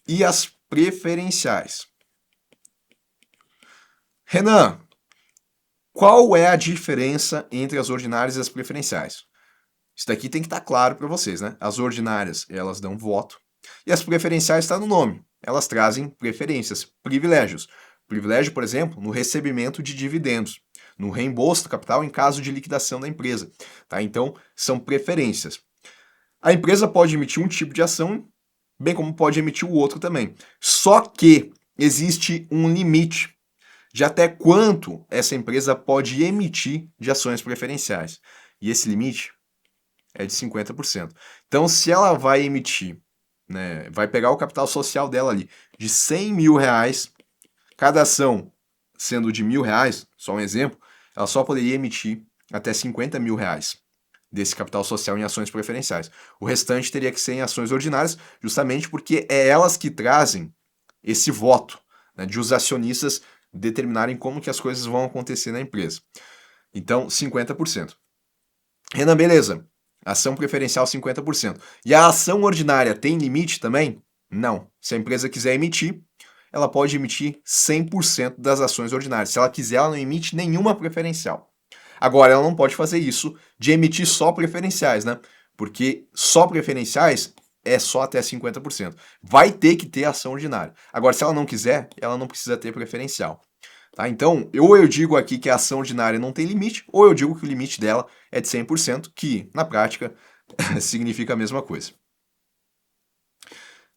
e as preferenciais. Renan, qual é a diferença entre as ordinárias e as preferenciais? Isso daqui tem que estar claro para vocês, né? As ordinárias, elas dão voto, e as preferenciais está no nome. Elas trazem preferências, privilégios. Privilégio, por exemplo, no recebimento de dividendos, no reembolso do capital em caso de liquidação da empresa. Tá? Então, são preferências. A empresa pode emitir um tipo de ação, bem como pode emitir o outro também. Só que existe um limite de até quanto essa empresa pode emitir de ações preferenciais. E esse limite é de 50%. Então, se ela vai emitir, né, vai pegar o capital social dela ali de 100 mil reais, cada ação sendo de R$ 1.000, só um exemplo, ela só poderia emitir até 50 mil reais desse capital social em ações preferenciais. O restante teria que ser em ações ordinárias, justamente porque é elas que trazem esse voto, né, de os acionistas determinarem como que as coisas vão acontecer na empresa. Então, 50%. Renan, beleza. Ação preferencial 50%. E a ação ordinária tem limite também? Não. Se a empresa quiser emitir, ela pode emitir 100% das ações ordinárias. Se ela quiser, ela não emite nenhuma preferencial. Agora, ela não pode fazer isso de emitir só preferenciais, né? Porque só preferenciais é só até 50%. Vai ter que ter ação ordinária. Agora, se ela não quiser, ela não precisa ter preferencial. Tá? Então, ou eu digo aqui que a ação ordinária não tem limite, ou eu digo que o limite dela é de 100%, que, na prática, significa a mesma coisa.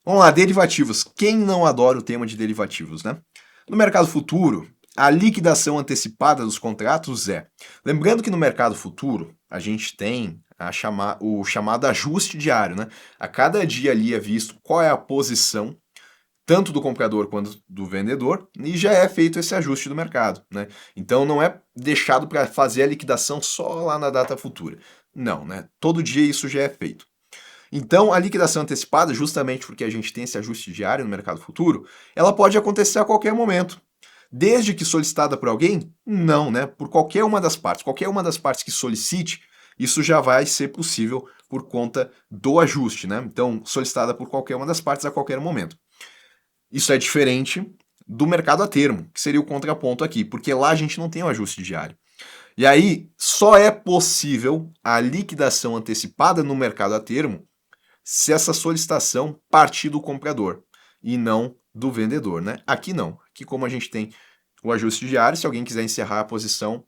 Vamos lá, derivativos. Quem não adora o tema de derivativos, né? No mercado futuro, a liquidação antecipada dos contratos é... Lembrando que no mercado futuro, a gente tem o chamado ajuste diário, né? A cada dia ali é visto qual é a posição tanto do comprador quanto do vendedor, e já é feito esse ajuste do mercado, né? Então não é deixado para fazer a liquidação só lá na data futura. Não, né? Todo dia isso já é feito. Então, a liquidação antecipada, justamente porque a gente tem esse ajuste diário no mercado futuro, ela pode acontecer a qualquer momento. Desde que solicitada por alguém? Não, né? Por qualquer uma das partes. Qualquer uma das partes que solicite, isso já vai ser possível por conta do ajuste, né? Então, solicitada por qualquer uma das partes a qualquer momento. Isso é diferente do mercado a termo, que seria o contraponto aqui, porque lá a gente não tem o ajuste diário. E aí, só é possível a liquidação antecipada no mercado a termo se essa solicitação partir do comprador e não do vendedor, né? Aqui não. Aqui, como a gente tem o ajuste diário, se alguém quiser encerrar a posição,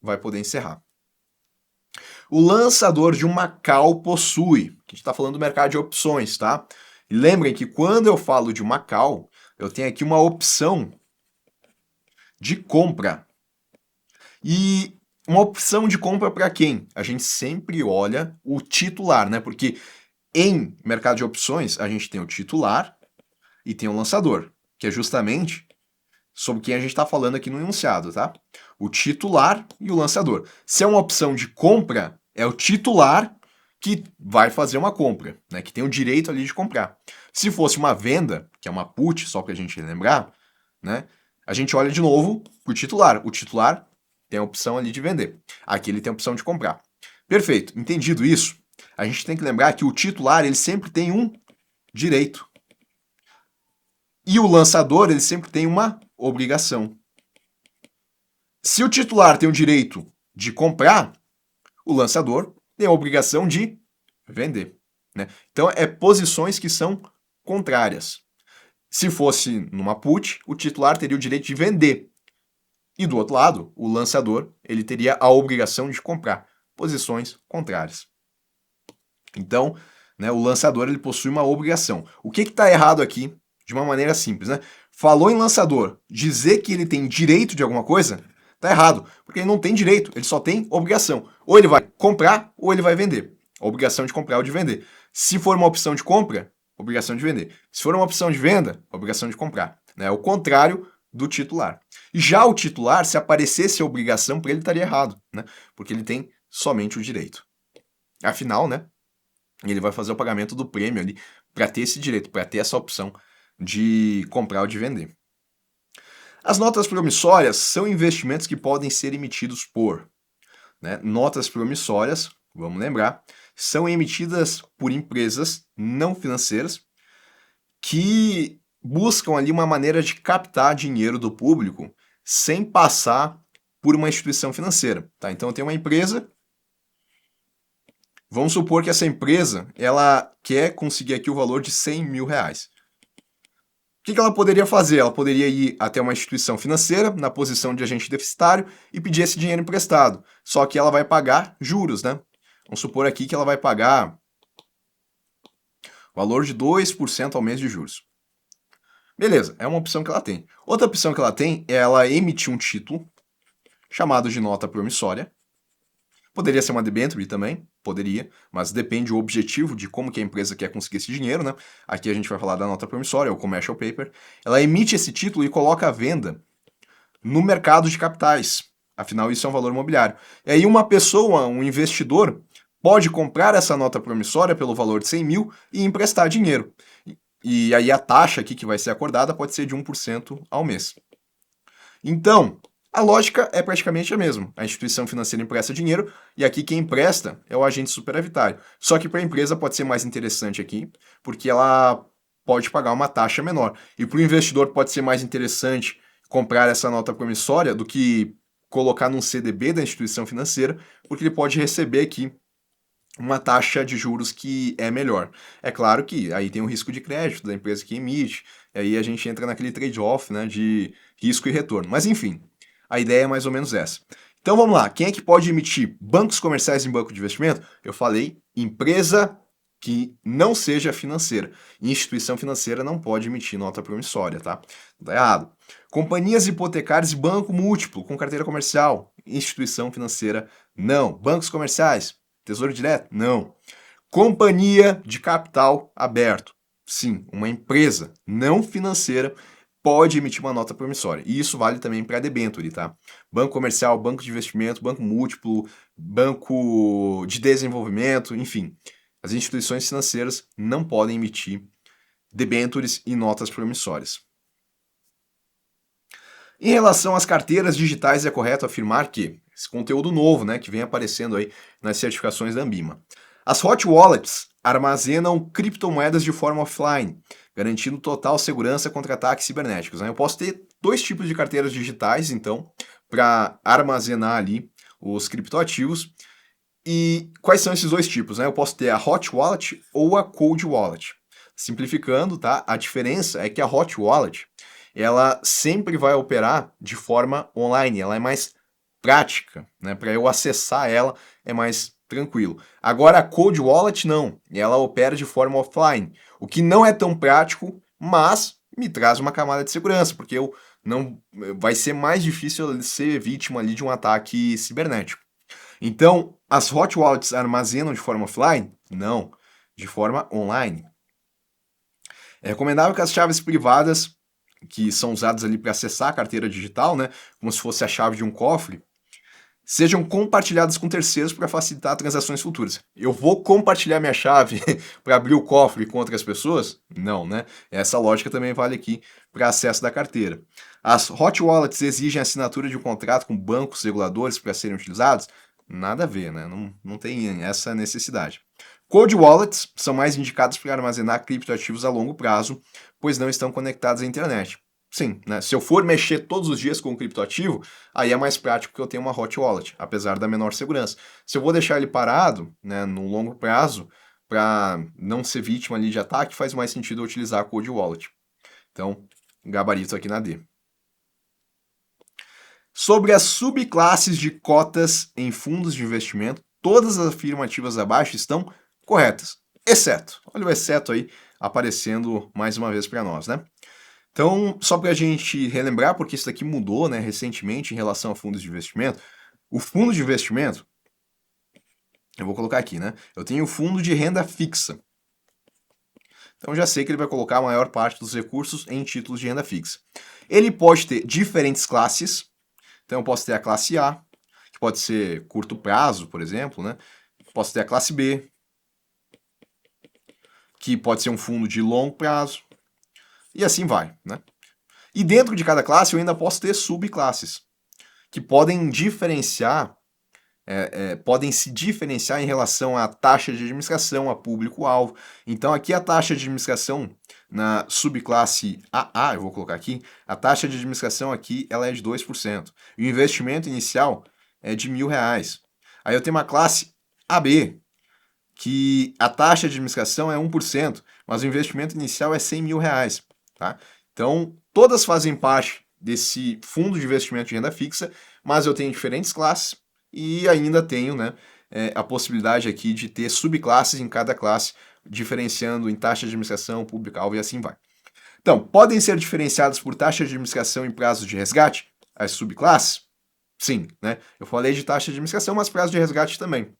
vai poder encerrar. O lançador de uma call possui. A gente está falando do mercado de opções, tá? E lembrem que quando eu falo de uma call, eu tenho aqui uma opção de compra. E uma opção de compra para quem? A gente sempre olha o titular, né? Porque em mercado de opções, a gente tem o titular e tem o lançador, que é justamente sobre quem a gente está falando aqui no enunciado, tá? O titular e o lançador. Se é uma opção de compra, é o titular que vai fazer uma compra, né? Que tem o direito ali de comprar. Se fosse uma venda, que é uma put, só para a gente lembrar, né? A gente olha de novo para o titular. O titular tem a opção ali de vender. Aqui ele tem a opção de comprar. Perfeito. Entendido isso, a gente tem que lembrar que o titular ele sempre tem um direito. E o lançador ele sempre tem uma obrigação. Se o titular tem o direito de comprar, o lançador tem a obrigação de vender, né? Então, é posições que são contrárias. Se fosse numa put, o titular teria o direito de vender. E do outro lado, o lançador ele teria a obrigação de comprar. Posições contrárias. Então, né, o lançador ele possui uma obrigação. O que está errado aqui, de uma maneira simples, né? Falou em lançador, dizer que ele tem direito de alguma coisa, tá errado, porque ele não tem direito, ele só tem obrigação. Ou ele vai comprar ou ele vai vender. A obrigação de comprar ou de vender. Se for uma opção de compra, obrigação de vender. Se for uma opção de venda, obrigação de comprar. Né? É o contrário do titular. Já o titular, se aparecesse a obrigação, para ele estaria errado, né? Porque ele tem somente o direito. Afinal, né? Ele vai fazer o pagamento do prêmio ali para ter esse direito, para ter essa opção de comprar ou de vender. As notas promissórias são investimentos que podem ser emitidos por, né? Notas promissórias, vamos lembrar, são emitidas por empresas não financeiras que buscam ali uma maneira de captar dinheiro do público sem passar por uma instituição financeira, tá? Então tem uma empresa. Vamos supor que essa empresa ela quer conseguir aqui o valor de 100 mil reais. O que ela poderia fazer? Ela poderia ir até uma instituição financeira, na posição de agente deficitário, e pedir esse dinheiro emprestado. Só que ela vai pagar juros, né? Vamos supor aqui que ela vai pagar o valor de 2% ao mês de juros. Beleza, é uma opção que ela tem. Outra opção que ela tem é ela emitir um título, chamado de nota promissória. Poderia ser uma debenture também, poderia, mas depende do objetivo de como que a empresa quer conseguir esse dinheiro, né? Aqui a gente vai falar da nota promissória, o commercial paper. Ela emite esse título e coloca à venda no mercado de capitais. Afinal, isso é um valor imobiliário. E aí uma pessoa, um investidor, pode comprar essa nota promissória pelo valor de 100 mil e emprestar dinheiro. E aí a taxa aqui que vai ser acordada pode ser de 1% ao mês. Então, a lógica é praticamente a mesma. A instituição financeira empresta dinheiro e aqui quem empresta é o agente superavitário. Só que para a empresa pode ser mais interessante aqui, porque ela pode pagar uma taxa menor. E para o investidor pode ser mais interessante comprar essa nota promissória do que colocar num CDB da instituição financeira, porque ele pode receber aqui uma taxa de juros que é melhor. É claro que aí tem o risco de crédito da empresa que emite, e aí a gente entra naquele trade-off, né, de risco e retorno. Mas enfim, a ideia é mais ou menos essa. Então vamos lá, quem é que pode emitir bancos comerciais em banco de investimento? Eu falei, empresa que não seja financeira. Instituição financeira não pode emitir nota promissória, tá? Tá errado. Companhias hipotecárias e banco múltiplo com carteira comercial. Instituição financeira, não. Bancos comerciais, Tesouro Direto, não. Companhia de capital aberto. sim, uma empresa não financeira pode emitir uma nota promissória. E isso vale também para debenture, tá? Banco comercial, banco de investimento, banco múltiplo, banco de desenvolvimento, enfim. As instituições financeiras não podem emitir debentures e notas promissórias. Em relação às carteiras digitais, é correto afirmar que esse conteúdo novo, né, que vem aparecendo aí nas certificações da Anbima. As hot wallets armazenam criptomoedas de forma offline, garantindo total segurança contra ataques cibernéticos, né? Eu posso ter dois tipos de carteiras digitais, então, para armazenar ali os criptoativos. E quais são esses dois tipos, né? Eu posso ter a hot wallet ou a cold wallet. Simplificando, tá? A diferença é que a hot wallet ela sempre vai operar de forma online, ela é mais prática, né? Para eu acessar ela é mais tranquilo. Agora a cold wallet não, ela opera de forma offline, o que não é tão prático, mas me traz uma camada de segurança, porque eu não vai ser mais difícil ser vítima ali de um ataque cibernético. Então, as hot wallets armazenam de forma offline? Não, de forma online. É recomendável que as chaves privadas que são usadas ali para acessar a carteira digital, né, como se fosse a chave de um cofre, sejam compartilhadas com terceiros para facilitar transações futuras. Eu vou compartilhar minha chave para abrir o cofre com outras pessoas? Não, né? Essa lógica também vale aqui para acesso da carteira. As hot wallets exigem assinatura de um contrato com bancos reguladores para serem utilizados? Nada a ver, né? Não tem essa necessidade. Cold wallets são mais indicados para armazenar criptoativos a longo prazo, pois não estão conectados à internet. Sim, né? Se eu for mexer todos os dias com o criptoativo, aí é mais prático que eu tenha uma hot wallet, apesar da menor segurança. Se eu vou deixar ele parado, né, no longo prazo, para não ser vítima ali de ataque, faz mais sentido eu utilizar a cold wallet. Então, gabarito aqui na D. Sobre as subclasses de cotas em fundos de investimento, todas as afirmativas abaixo estão corretas, exceto. Olha o exceto aí aparecendo mais uma vez para nós, né? Então, só para a gente relembrar, porque isso daqui mudou, né, recentemente em relação a fundos de investimento, o fundo de investimento, eu vou colocar aqui, né? Eu tenho o fundo de renda fixa. Então já sei que ele vai colocar a maior parte dos recursos em títulos de renda fixa. Ele pode ter diferentes classes. Então eu posso ter a classe A, que pode ser curto prazo, por exemplo, né? Posso ter a classe B, que pode ser um fundo de longo prazo. E assim vai, né? E dentro de cada classe eu ainda posso ter subclasses, que podem diferenciar, podem se diferenciar em relação à taxa de administração, a público-alvo. Então aqui a taxa de administração na subclasse AA, eu vou colocar aqui, a taxa de administração aqui ela é de 2%. E o investimento inicial é de R$ 1.000. Aí eu tenho uma classe AB, que a taxa de administração é 1%, mas o investimento inicial é R$ 100.000, tá? Então, todas fazem parte desse fundo de investimento de renda fixa, mas eu tenho diferentes classes e ainda tenho, né, a possibilidade aqui de ter subclasses em cada classe, diferenciando em taxa de administração, público-alvo e assim vai. Então, podem ser diferenciadas por taxa de administração e prazo de resgate, as subclasses? Sim, né? Eu falei de taxa de administração, mas prazo de resgate também.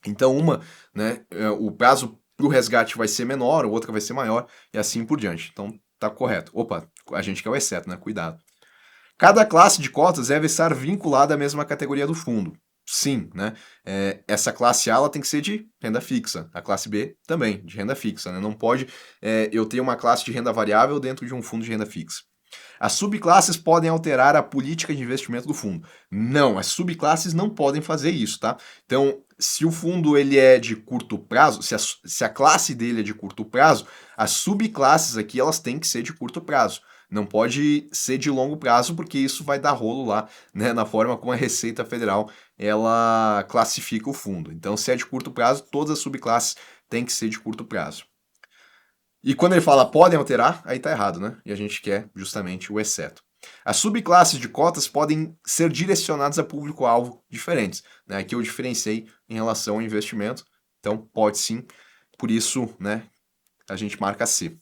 Então, uma, né, o prazo para o resgate vai ser menor, a outra vai ser maior, e assim por diante. Então, tá correto. Opa, a gente quer o exceto, né? Cuidado. Cada classe de cotas deve estar vinculada à mesma categoria do fundo. Sim, né? Essa classe A ela tem que ser de renda fixa, a classe B também, de renda fixa, né? Não pode eu ter uma classe de renda variável dentro de um fundo de renda fixa. As subclasses podem alterar a política de investimento do fundo. Não, as subclasses não podem fazer isso, tá? Então, se o fundo ele é de curto prazo, se a classe dele é de curto prazo, as subclasses aqui elas têm que ser de curto prazo. Não pode ser de longo prazo, porque isso vai dar rolo lá, né, na forma como a Receita Federal ela classifica o fundo. Então, se é de curto prazo, todas as subclasses têm que ser de curto prazo. E quando ele fala podem alterar, aí tá errado, né? E a gente quer justamente o exceto. As subclasses de cotas podem ser direcionadas a público-alvo diferentes, né? Aqui eu diferenciei em relação ao investimento, então pode sim, por isso, né, a gente marca C.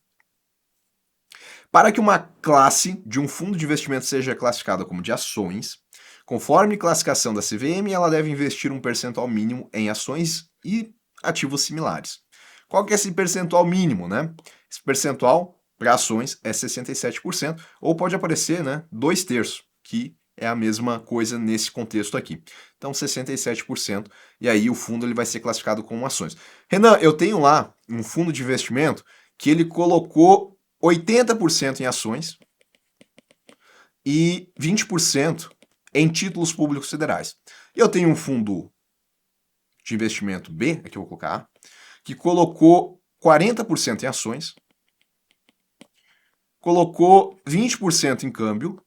Para que uma classe de um fundo de investimento seja classificada como de ações, conforme classificação da CVM, ela deve investir um percentual mínimo em ações e ativos similares. Qual que é esse percentual mínimo, né? Esse percentual para ações é 67%, ou pode aparecer, né, 2/3, que é a mesma coisa nesse contexto aqui. Então, 67%, e aí o fundo ele vai ser classificado como ações. Renan, eu tenho lá um fundo de investimento que ele colocou 80% em ações e 20% em títulos públicos federais. Eu tenho um fundo de investimento B, aqui eu vou colocar A, que colocou 40% em ações, colocou 20% em câmbio,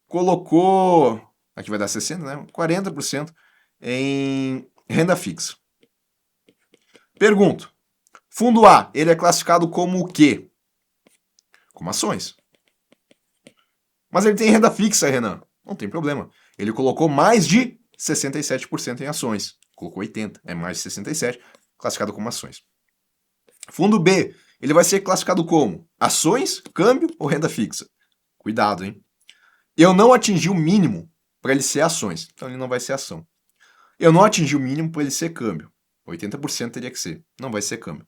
colocou, aqui vai dar 60, né? 40% em renda fixa. Pergunto, fundo A, ele é classificado como o quê? Como ações. Mas ele tem renda fixa, Renan. Não tem problema. Ele colocou mais de 67% em ações. Colocou 80, é mais de 67, classificado como ações. Fundo B, ele vai ser classificado como ações, câmbio ou renda fixa? Cuidado, hein? Eu não atingi o mínimo para ele ser ações, então ele não vai ser ação. Eu não atingi o mínimo para ele ser câmbio. 80% teria que ser, não vai ser câmbio.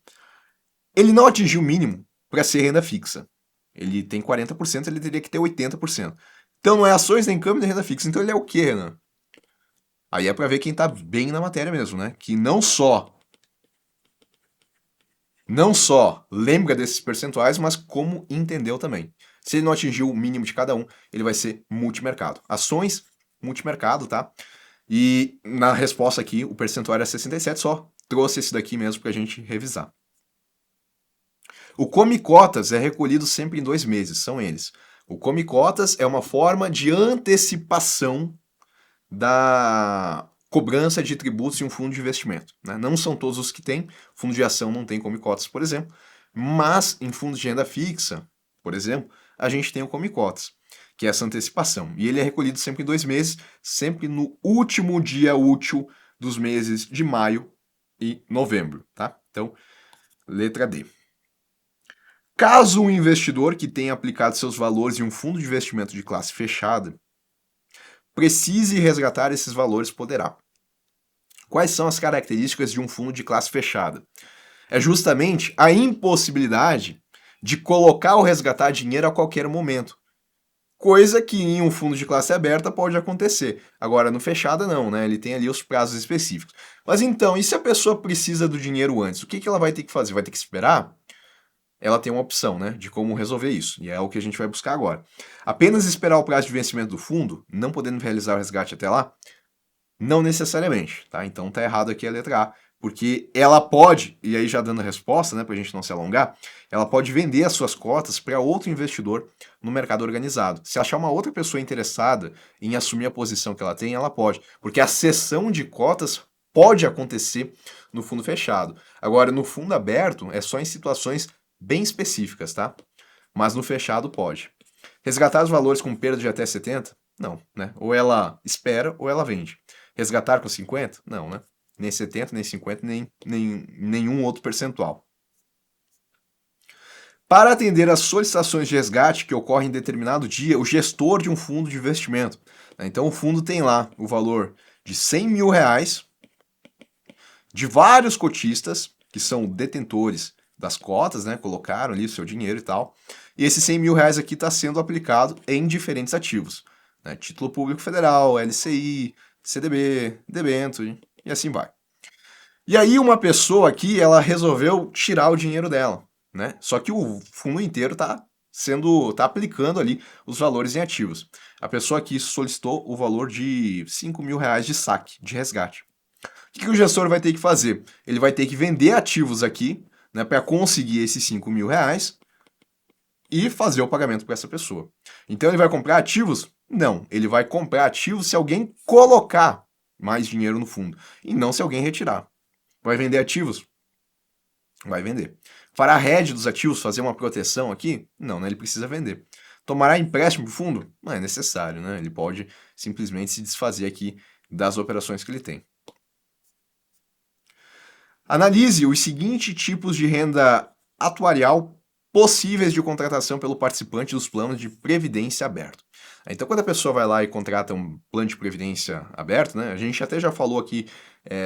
Ele não atingiu o mínimo para ser renda fixa. Ele tem 40%, ele teria que ter 80%. Então não é ações nem câmbio nem renda fixa. Então ele é o quê, Renan? Aí é para ver quem tá bem na matéria mesmo, né? Que não só lembra desses percentuais, mas como entendeu também. Se ele não atingiu o mínimo de cada um, ele vai ser multimercado. Ações, multimercado, tá? E na resposta aqui, o percentual era 67, só trouxe esse daqui mesmo pra gente revisar. O Come Cotas é recolhido sempre em 2 meses, são eles. O Come Cotas é uma forma de antecipação da cobrança de tributos em um fundo de investimento, né? Não são todos os que têm, fundo de ação não tem Come Cotas, por exemplo, mas em fundos de renda fixa, por exemplo, a gente tem o Come Cotas, que é essa antecipação. E ele é recolhido sempre em 2 meses, sempre no último dia útil dos meses de maio e novembro, tá? Então, letra D. Caso um investidor que tenha aplicado seus valores em um fundo de investimento de classe fechada precise resgatar esses valores, poderá. Quais são as características de um fundo de classe fechada? É justamente a impossibilidade de colocar ou resgatar dinheiro a qualquer momento. Coisa que em um fundo de classe aberta pode acontecer. Agora, no fechada, não, né? Ele tem ali os prazos específicos. Mas então, e se a pessoa precisa do dinheiro antes? O que ela vai ter que fazer? Vai ter que esperar? Ela tem uma opção, né, de como resolver isso, e é o que a gente vai buscar agora. Apenas esperar o prazo de vencimento do fundo, não podendo realizar o resgate até lá? Não necessariamente, tá? Então tá errado aqui a letra A, porque ela pode, e aí já dando a resposta, né, pra gente não se alongar, ela pode vender as suas cotas para outro investidor no mercado organizado. Se achar uma outra pessoa interessada em assumir a posição que ela tem, ela pode, porque a cessão de cotas pode acontecer no fundo fechado. Agora, no fundo aberto, é só em situações bem específicas, tá? Mas no fechado pode. Resgatar os valores com perda de até 70? Não, né? Ou ela espera ou ela vende. Resgatar com 50? Não, né? Nem 70, nem 50, nem nenhum outro percentual. Para atender às solicitações de resgate que ocorrem em determinado dia, o gestor de um fundo de investimento. Então o fundo tem lá o valor de 100 mil reais de vários cotistas, que são detentores das cotas, né? Colocaram ali o seu dinheiro e tal. E esses 100 mil reais aqui está sendo aplicado em diferentes ativos, né? Título Público Federal, LCI, CDB, debênture e assim vai. E aí uma pessoa aqui, ela resolveu tirar o dinheiro dela, né? Só que o fundo inteiro tá aplicando ali os valores em ativos. A pessoa aqui solicitou o valor de 5 mil reais de saque, de resgate. O que o gestor vai ter que fazer? Ele vai ter que vender ativos aqui, né, para conseguir esses 5 mil reais e fazer o pagamento para essa pessoa. Então ele vai comprar ativos? Não, ele vai comprar ativos se alguém colocar mais dinheiro no fundo e não se alguém retirar. Vai vender ativos? Vai vender. Fará hedge dos ativos, fazer uma proteção aqui? Não, né, ele precisa vender. Tomará empréstimo para o fundo? Não é necessário, né? Ele pode simplesmente se desfazer aqui das operações que ele tem. Analise os seguintes tipos de renda atuarial possíveis de contratação pelo participante dos planos de previdência aberto. Então, quando a pessoa vai lá e contrata um plano de previdência aberto, né, a gente até já falou aqui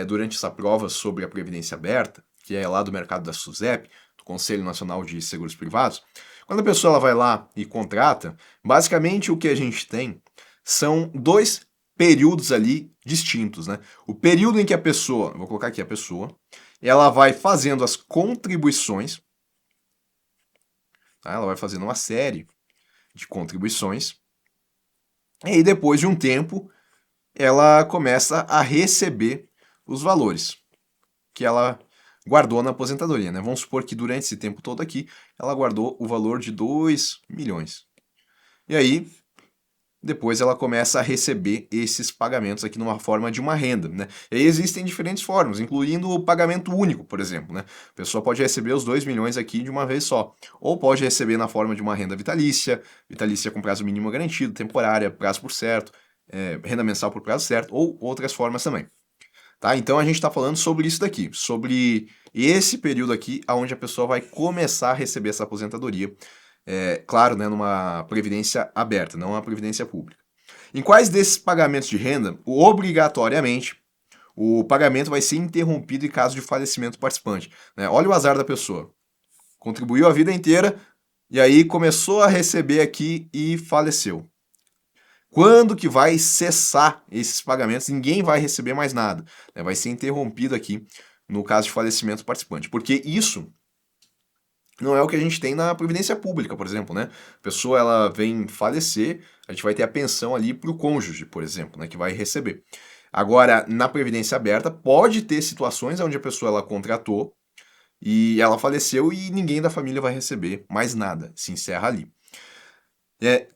durante essa prova sobre a previdência aberta, que é lá do mercado da SUSEP, do Conselho Nacional de Seguros Privados, quando a pessoa ela vai lá e contrata, basicamente o que a gente tem são dois períodos ali distintos, né? O período em que a pessoa, vou colocar aqui a pessoa, ela vai fazendo as contribuições, tá? Ela vai fazendo uma série de contribuições, e aí depois de um tempo ela começa a receber os valores que ela guardou na aposentadoria, né? Vamos supor que durante esse tempo todo aqui ela guardou o valor de 2 milhões. E aí depois ela começa a receber esses pagamentos aqui numa forma de uma renda, né? E aí existem diferentes formas, incluindo o pagamento único, por exemplo, né? A pessoa pode receber os 2 milhões aqui de uma vez só, ou pode receber na forma de uma renda vitalícia, vitalícia com prazo mínimo garantido, temporária, prazo por certo, renda mensal por prazo certo, ou outras formas também. Tá? Então a gente está falando sobre isso daqui, sobre esse período aqui, onde a pessoa vai começar a receber essa aposentadoria, claro, né, numa previdência aberta, não uma previdência pública. Em quais desses pagamentos de renda, obrigatoriamente, o pagamento vai ser interrompido em caso de falecimento do participante, né? Olha o azar da pessoa. Contribuiu a vida inteira e aí começou a receber aqui e faleceu. Quando que vai cessar esses pagamentos? Ninguém vai receber mais nada, né? Vai ser interrompido aqui no caso de falecimento do participante, porque isso não é o que a gente tem na previdência pública, por exemplo, né? A pessoa ela vem falecer, a gente vai ter a pensão ali para o cônjuge, por exemplo, né, que vai receber. Agora, na previdência aberta, pode ter situações onde a pessoa ela contratou e ela faleceu e ninguém da família vai receber mais nada, se encerra ali.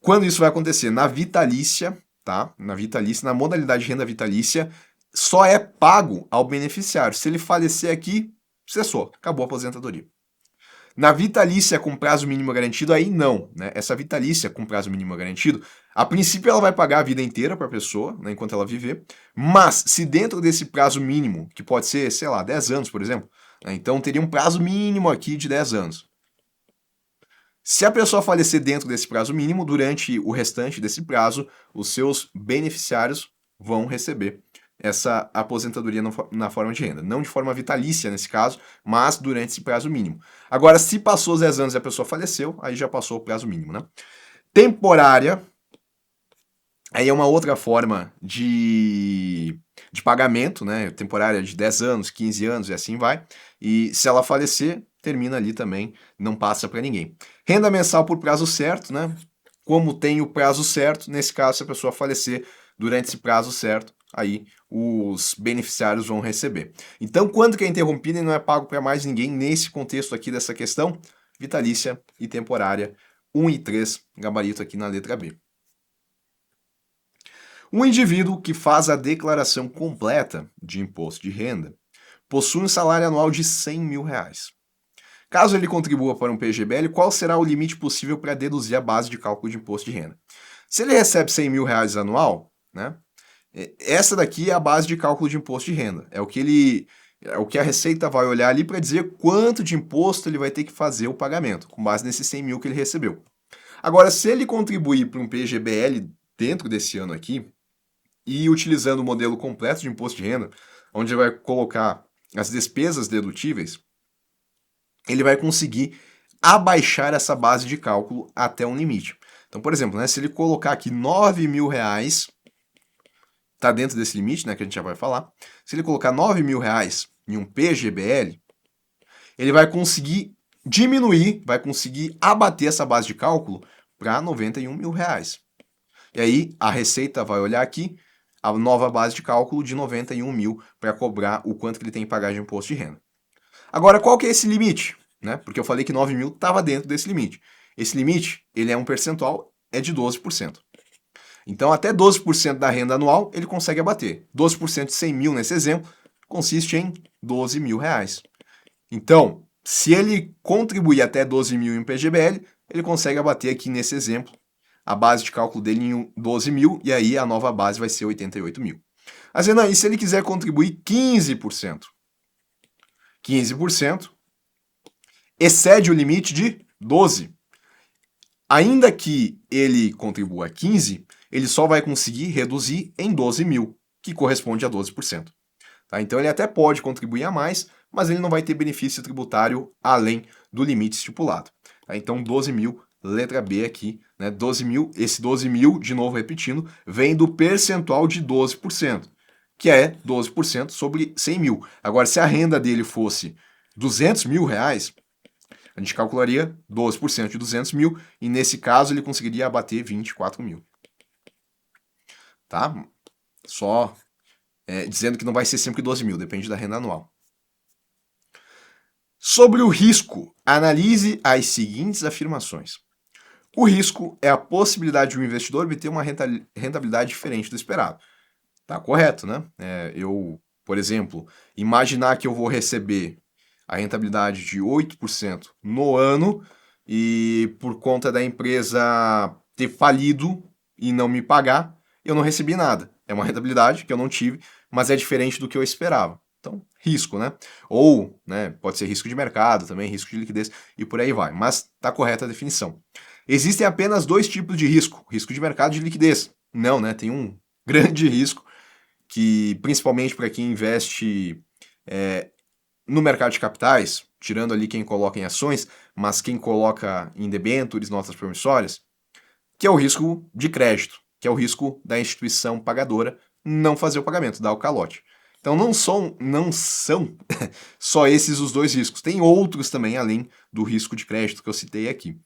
Quando isso vai acontecer? Na vitalícia, tá? Na vitalícia, na modalidade de renda vitalícia, só é pago ao beneficiário. Se ele falecer aqui, cessou, acabou a aposentadoria. Na vitalícia com prazo mínimo garantido, aí não, né? Essa vitalícia com prazo mínimo garantido, a princípio ela vai pagar a vida inteira para a pessoa, né, enquanto ela viver, mas se dentro desse prazo mínimo, que pode ser, sei lá, 10 anos, por exemplo, né, então teria um prazo mínimo aqui de 10 anos. Se a pessoa falecer dentro desse prazo mínimo, durante o restante desse prazo, os seus beneficiários vão receber essa aposentadoria na forma de renda. Não de forma vitalícia nesse caso, mas durante esse prazo mínimo. Agora, se passou os 10 anos e a pessoa faleceu, aí já passou o prazo mínimo, né? Temporária, aí é uma outra forma de pagamento, né? Temporária de 10 anos, 15 anos e assim vai. E se ela falecer, termina ali também, não passa para ninguém. Renda mensal por prazo certo, né? Como tem o prazo certo, nesse caso, se a pessoa falecer durante esse prazo certo, aí os beneficiários vão receber. Então, quando que é interrompido e não é pago para mais ninguém nesse contexto aqui dessa questão? Vitalícia e temporária, 1 e 3, gabarito aqui na letra B. Um indivíduo que faz a declaração completa de imposto de renda possui um salário anual de 100 mil reais. Caso ele contribua para um PGBL, qual será o limite possível para deduzir a base de cálculo de imposto de renda? Se ele recebe 100 mil reais anual, né, essa daqui é a base de cálculo de imposto de renda. É o que a Receita vai olhar ali para dizer quanto de imposto ele vai ter que fazer o pagamento, com base nesses 100 mil que ele recebeu. Agora, se ele contribuir para um PGBL dentro desse ano aqui, e utilizando o modelo completo de imposto de renda, onde ele vai colocar as despesas dedutíveis, ele vai conseguir abaixar essa base de cálculo até um limite. Então, por exemplo, né, se ele colocar aqui 9 mil reais, está dentro desse limite, né, que a gente já vai falar. Se ele colocar 9 mil reais em um PGBL, ele vai conseguir diminuir, vai conseguir abater essa base de cálculo para 91 mil reais. E aí a Receita vai olhar aqui a nova base de cálculo de 91 mil para cobrar o quanto que ele tem que pagar de imposto de renda. Agora, qual que é esse limite? Né? Porque eu falei que 9 mil estava dentro desse limite. Esse limite, ele é um percentual, é de 12%. Então, até 12% da renda anual ele consegue abater. 12% de 100 mil nesse exemplo consiste em 12 mil reais. Então, se ele contribuir até 12 mil em PGBL, ele consegue abater aqui nesse exemplo a base de cálculo dele em 12 mil, e aí a nova base vai ser 88 mil. Mas, Renan, e se ele quiser contribuir 15%? 15% excede o limite de 12. Ainda que ele contribua 15, ele só vai conseguir reduzir em 12 mil, que corresponde a 12%. Tá? Então ele até pode contribuir a mais, mas ele não vai ter benefício tributário além do limite estipulado. Tá? Então, 12 mil, letra B aqui, né? 12 mil, esse 12 mil, de novo repetindo, vem do percentual de 12%, que é 12% sobre 100 mil. Agora, se a renda dele fosse 200 mil reais, a gente calcularia 12% de 200 mil, e nesse caso ele conseguiria abater 24 mil. Tá? Só dizendo que não vai ser sempre 12 mil, depende da renda anual. Sobre o risco, analise as seguintes afirmações. O risco é a possibilidade de um investidor obter uma rentabilidade diferente do esperado. Tá correto, né? Eu, por exemplo, imaginar que eu vou receber a rentabilidade de 8% no ano e por conta da empresa ter falido e não me pagar, eu não recebi nada. É uma rentabilidade que eu não tive, mas é diferente do que eu esperava. Então, risco, né? Ou, né, pode ser risco de mercado também, risco de liquidez e por aí vai. Mas tá correta a definição. Existem apenas dois tipos de risco: risco de mercado e de liquidez. Não, né? Tem um grande risco que, principalmente para quem investe no mercado de capitais, tirando ali quem coloca em ações, mas quem coloca em debêntures, notas promissórias, que é o risco de crédito, que é o risco da instituição pagadora não fazer o pagamento, dar o calote. Então não são só esses os dois riscos. Tem outros também, além do risco de crédito que eu citei aqui.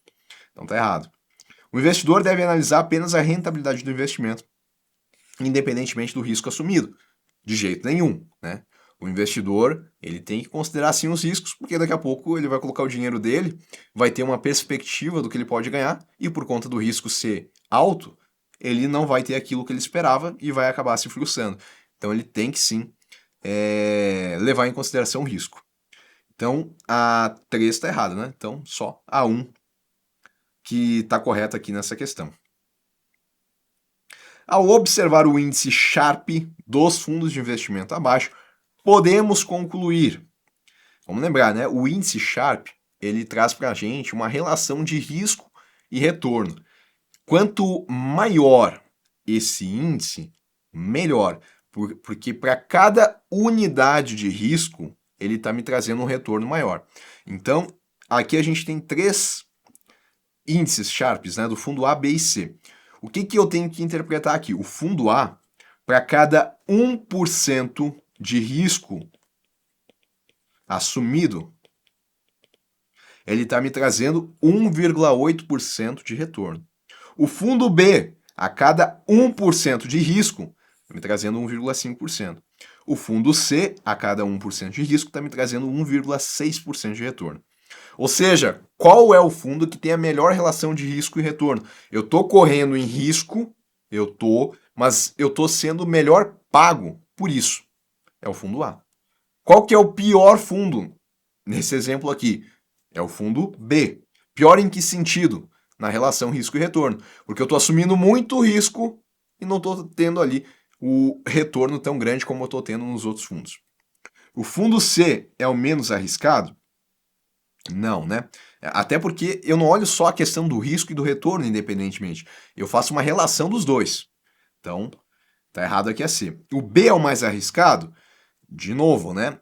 Então tá errado. O investidor deve analisar apenas a rentabilidade do investimento, independentemente do risco assumido. De jeito nenhum, né? O investidor, ele tem que considerar sim os riscos, porque daqui a pouco ele vai colocar o dinheiro dele, vai ter uma perspectiva do que ele pode ganhar, e por conta do risco ser alto, ele não vai ter aquilo que ele esperava e vai acabar se frustrando. Então ele tem que sim levar em consideração o risco. Então a 3 está errada, né? Então só a 1 que está correta aqui nessa questão. Ao observar o índice Sharpe dos fundos de investimento abaixo, podemos concluir. Vamos lembrar, né? O índice Sharpe, ele traz para a gente uma relação de risco e retorno. Quanto maior esse índice, melhor. Porque para cada unidade de risco, ele está me trazendo um retorno maior. Então, aqui a gente tem 3 índices Sharpes, né? Do fundo A, B e C. O que eu tenho que interpretar aqui? O fundo A, para cada 1% de risco assumido, ele está me trazendo 1,8% de retorno. O fundo B, a cada 1% de risco, está me trazendo 1,5%. O fundo C, a cada 1% de risco, está me trazendo 1,6% de retorno. Ou seja, qual é o fundo que tem a melhor relação de risco e retorno? Eu estou correndo em risco, mas eu estou sendo melhor pago por isso. É o fundo A. Qual que é o pior fundo? Nesse exemplo aqui, é o fundo B. Pior em que sentido? Na relação risco e retorno. Porque eu estou assumindo muito risco e não estou tendo ali o retorno tão grande como eu estou tendo nos outros fundos. O fundo C é o menos arriscado? Não, né? Até porque eu não olho só a questão do risco e do retorno independentemente. Eu faço uma relação dos dois. Então, tá errado aqui a C. O B é o mais arriscado? De novo, né?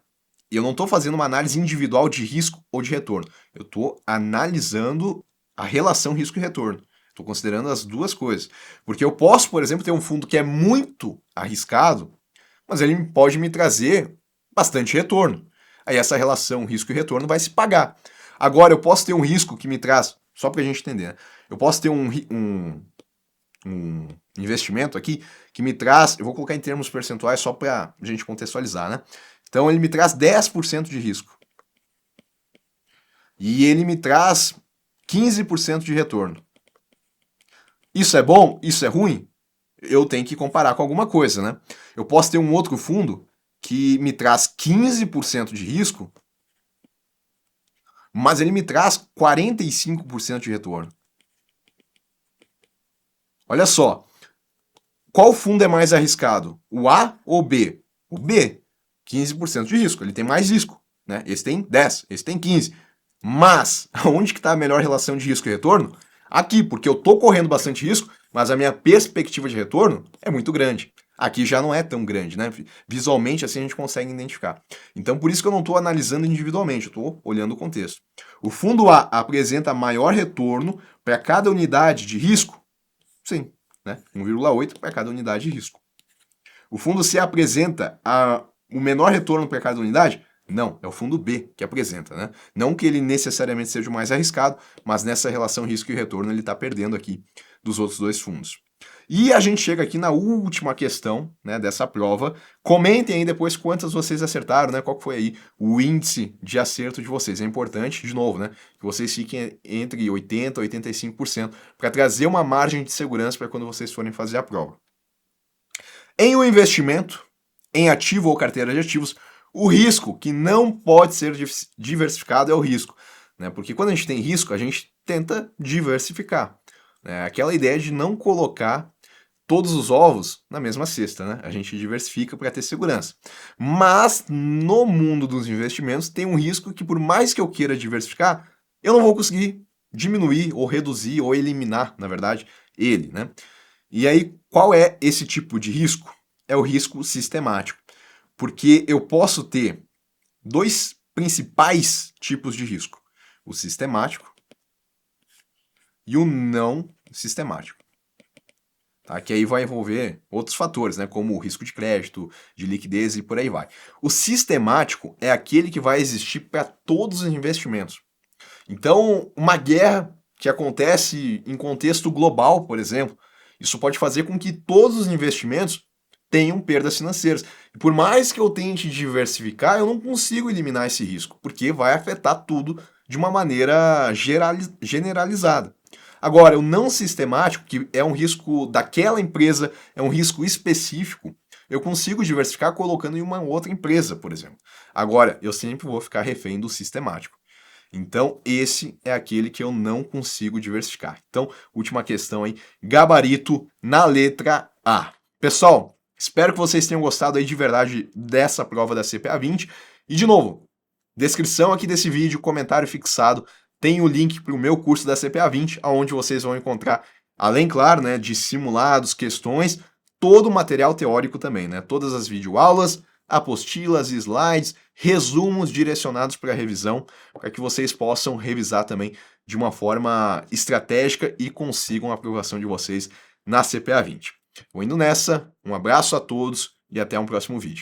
Eu não estou fazendo uma análise individual de risco ou de retorno. Eu estou analisando a relação risco e retorno. Estou considerando as duas coisas. Porque eu posso, por exemplo, ter um fundo que é muito arriscado, mas ele pode me trazer bastante retorno. Aí essa relação risco e retorno vai se pagar. Agora, eu posso ter um risco que me traz, só para a gente entender, né? Eu posso ter um investimento aqui que me traz, eu vou colocar em termos percentuais só para a gente contextualizar, né? Então, ele me traz 10% de risco. E ele me traz 15% de retorno. Isso é bom? Isso é ruim? Eu tenho que comparar com alguma coisa, né? Eu posso ter um outro fundo que me traz 15% de risco, mas ele me traz 45% de retorno. Olha só, qual fundo é mais arriscado? O A ou o B? O B, 15% de risco, ele tem mais risco, né? Esse tem 10, esse tem 15. Mas, onde que está a melhor relação de risco e retorno? Aqui, porque eu estou correndo bastante risco, mas a minha perspectiva de retorno é muito grande. Aqui já não é tão grande, né? Visualmente assim a gente consegue identificar. Então por isso que eu não estou analisando individualmente, eu estou olhando o contexto. O fundo A apresenta maior retorno para cada unidade de risco? Sim, né? 1,8 para cada unidade de risco. O fundo C apresenta o menor retorno para cada unidade? Não, é o fundo B que apresenta, né? Não que ele necessariamente seja o mais arriscado, mas nessa relação risco e retorno ele está perdendo aqui dos outros dois fundos. E a gente chega aqui na última questão, né, dessa prova. Comentem aí depois quantas vocês acertaram, né? Qual foi aí o índice de acerto de vocês. É importante, de novo, né, que vocês fiquem entre 80% e 85% para trazer uma margem de segurança para quando vocês forem fazer a prova. Em um investimento, em ativo ou carteira de ativos, o risco que não pode ser diversificado é o risco, né? Porque quando a gente tem risco, a gente tenta diversificar. Né? Aquela ideia de não colocar todos os ovos na mesma cesta, né? A gente diversifica para ter segurança. Mas no mundo dos investimentos tem um risco que por mais que eu queira diversificar, eu não vou conseguir diminuir ou reduzir ou eliminar, na verdade, ele, né? E aí, qual é esse tipo de risco? É o risco sistemático. Porque eu posso ter dois principais tipos de risco: o sistemático e o não sistemático. Tá? Que aí vai envolver outros fatores, né? Como o risco de crédito, de liquidez e por aí vai. O sistemático é aquele que vai existir para todos os investimentos. Então, uma guerra que acontece em contexto global, por exemplo, isso pode fazer com que todos os investimentos tenham perdas financeiras. E por mais que eu tente diversificar, eu não consigo eliminar esse risco, porque vai afetar tudo de uma maneira generalizada. Agora, o não sistemático, que é um risco daquela empresa, é um risco específico, eu consigo diversificar colocando em uma outra empresa, por exemplo. Agora, eu sempre vou ficar refém do sistemático. Então, esse é aquele que eu não consigo diversificar. Então, última questão aí, gabarito na letra A. Pessoal, espero que vocês tenham gostado aí de verdade dessa prova da CPA 20. E, de novo, descrição aqui desse vídeo, comentário fixado, tem o link para o meu curso da CPA 20, onde vocês vão encontrar, além, claro, né, de simulados, questões, todo o material teórico também, né? Todas as videoaulas, apostilas, slides, resumos direcionados para a revisão, para que vocês possam revisar também de uma forma estratégica e consigam a aprovação de vocês na CPA 20. Vou indo nessa, um abraço a todos e até um próximo vídeo.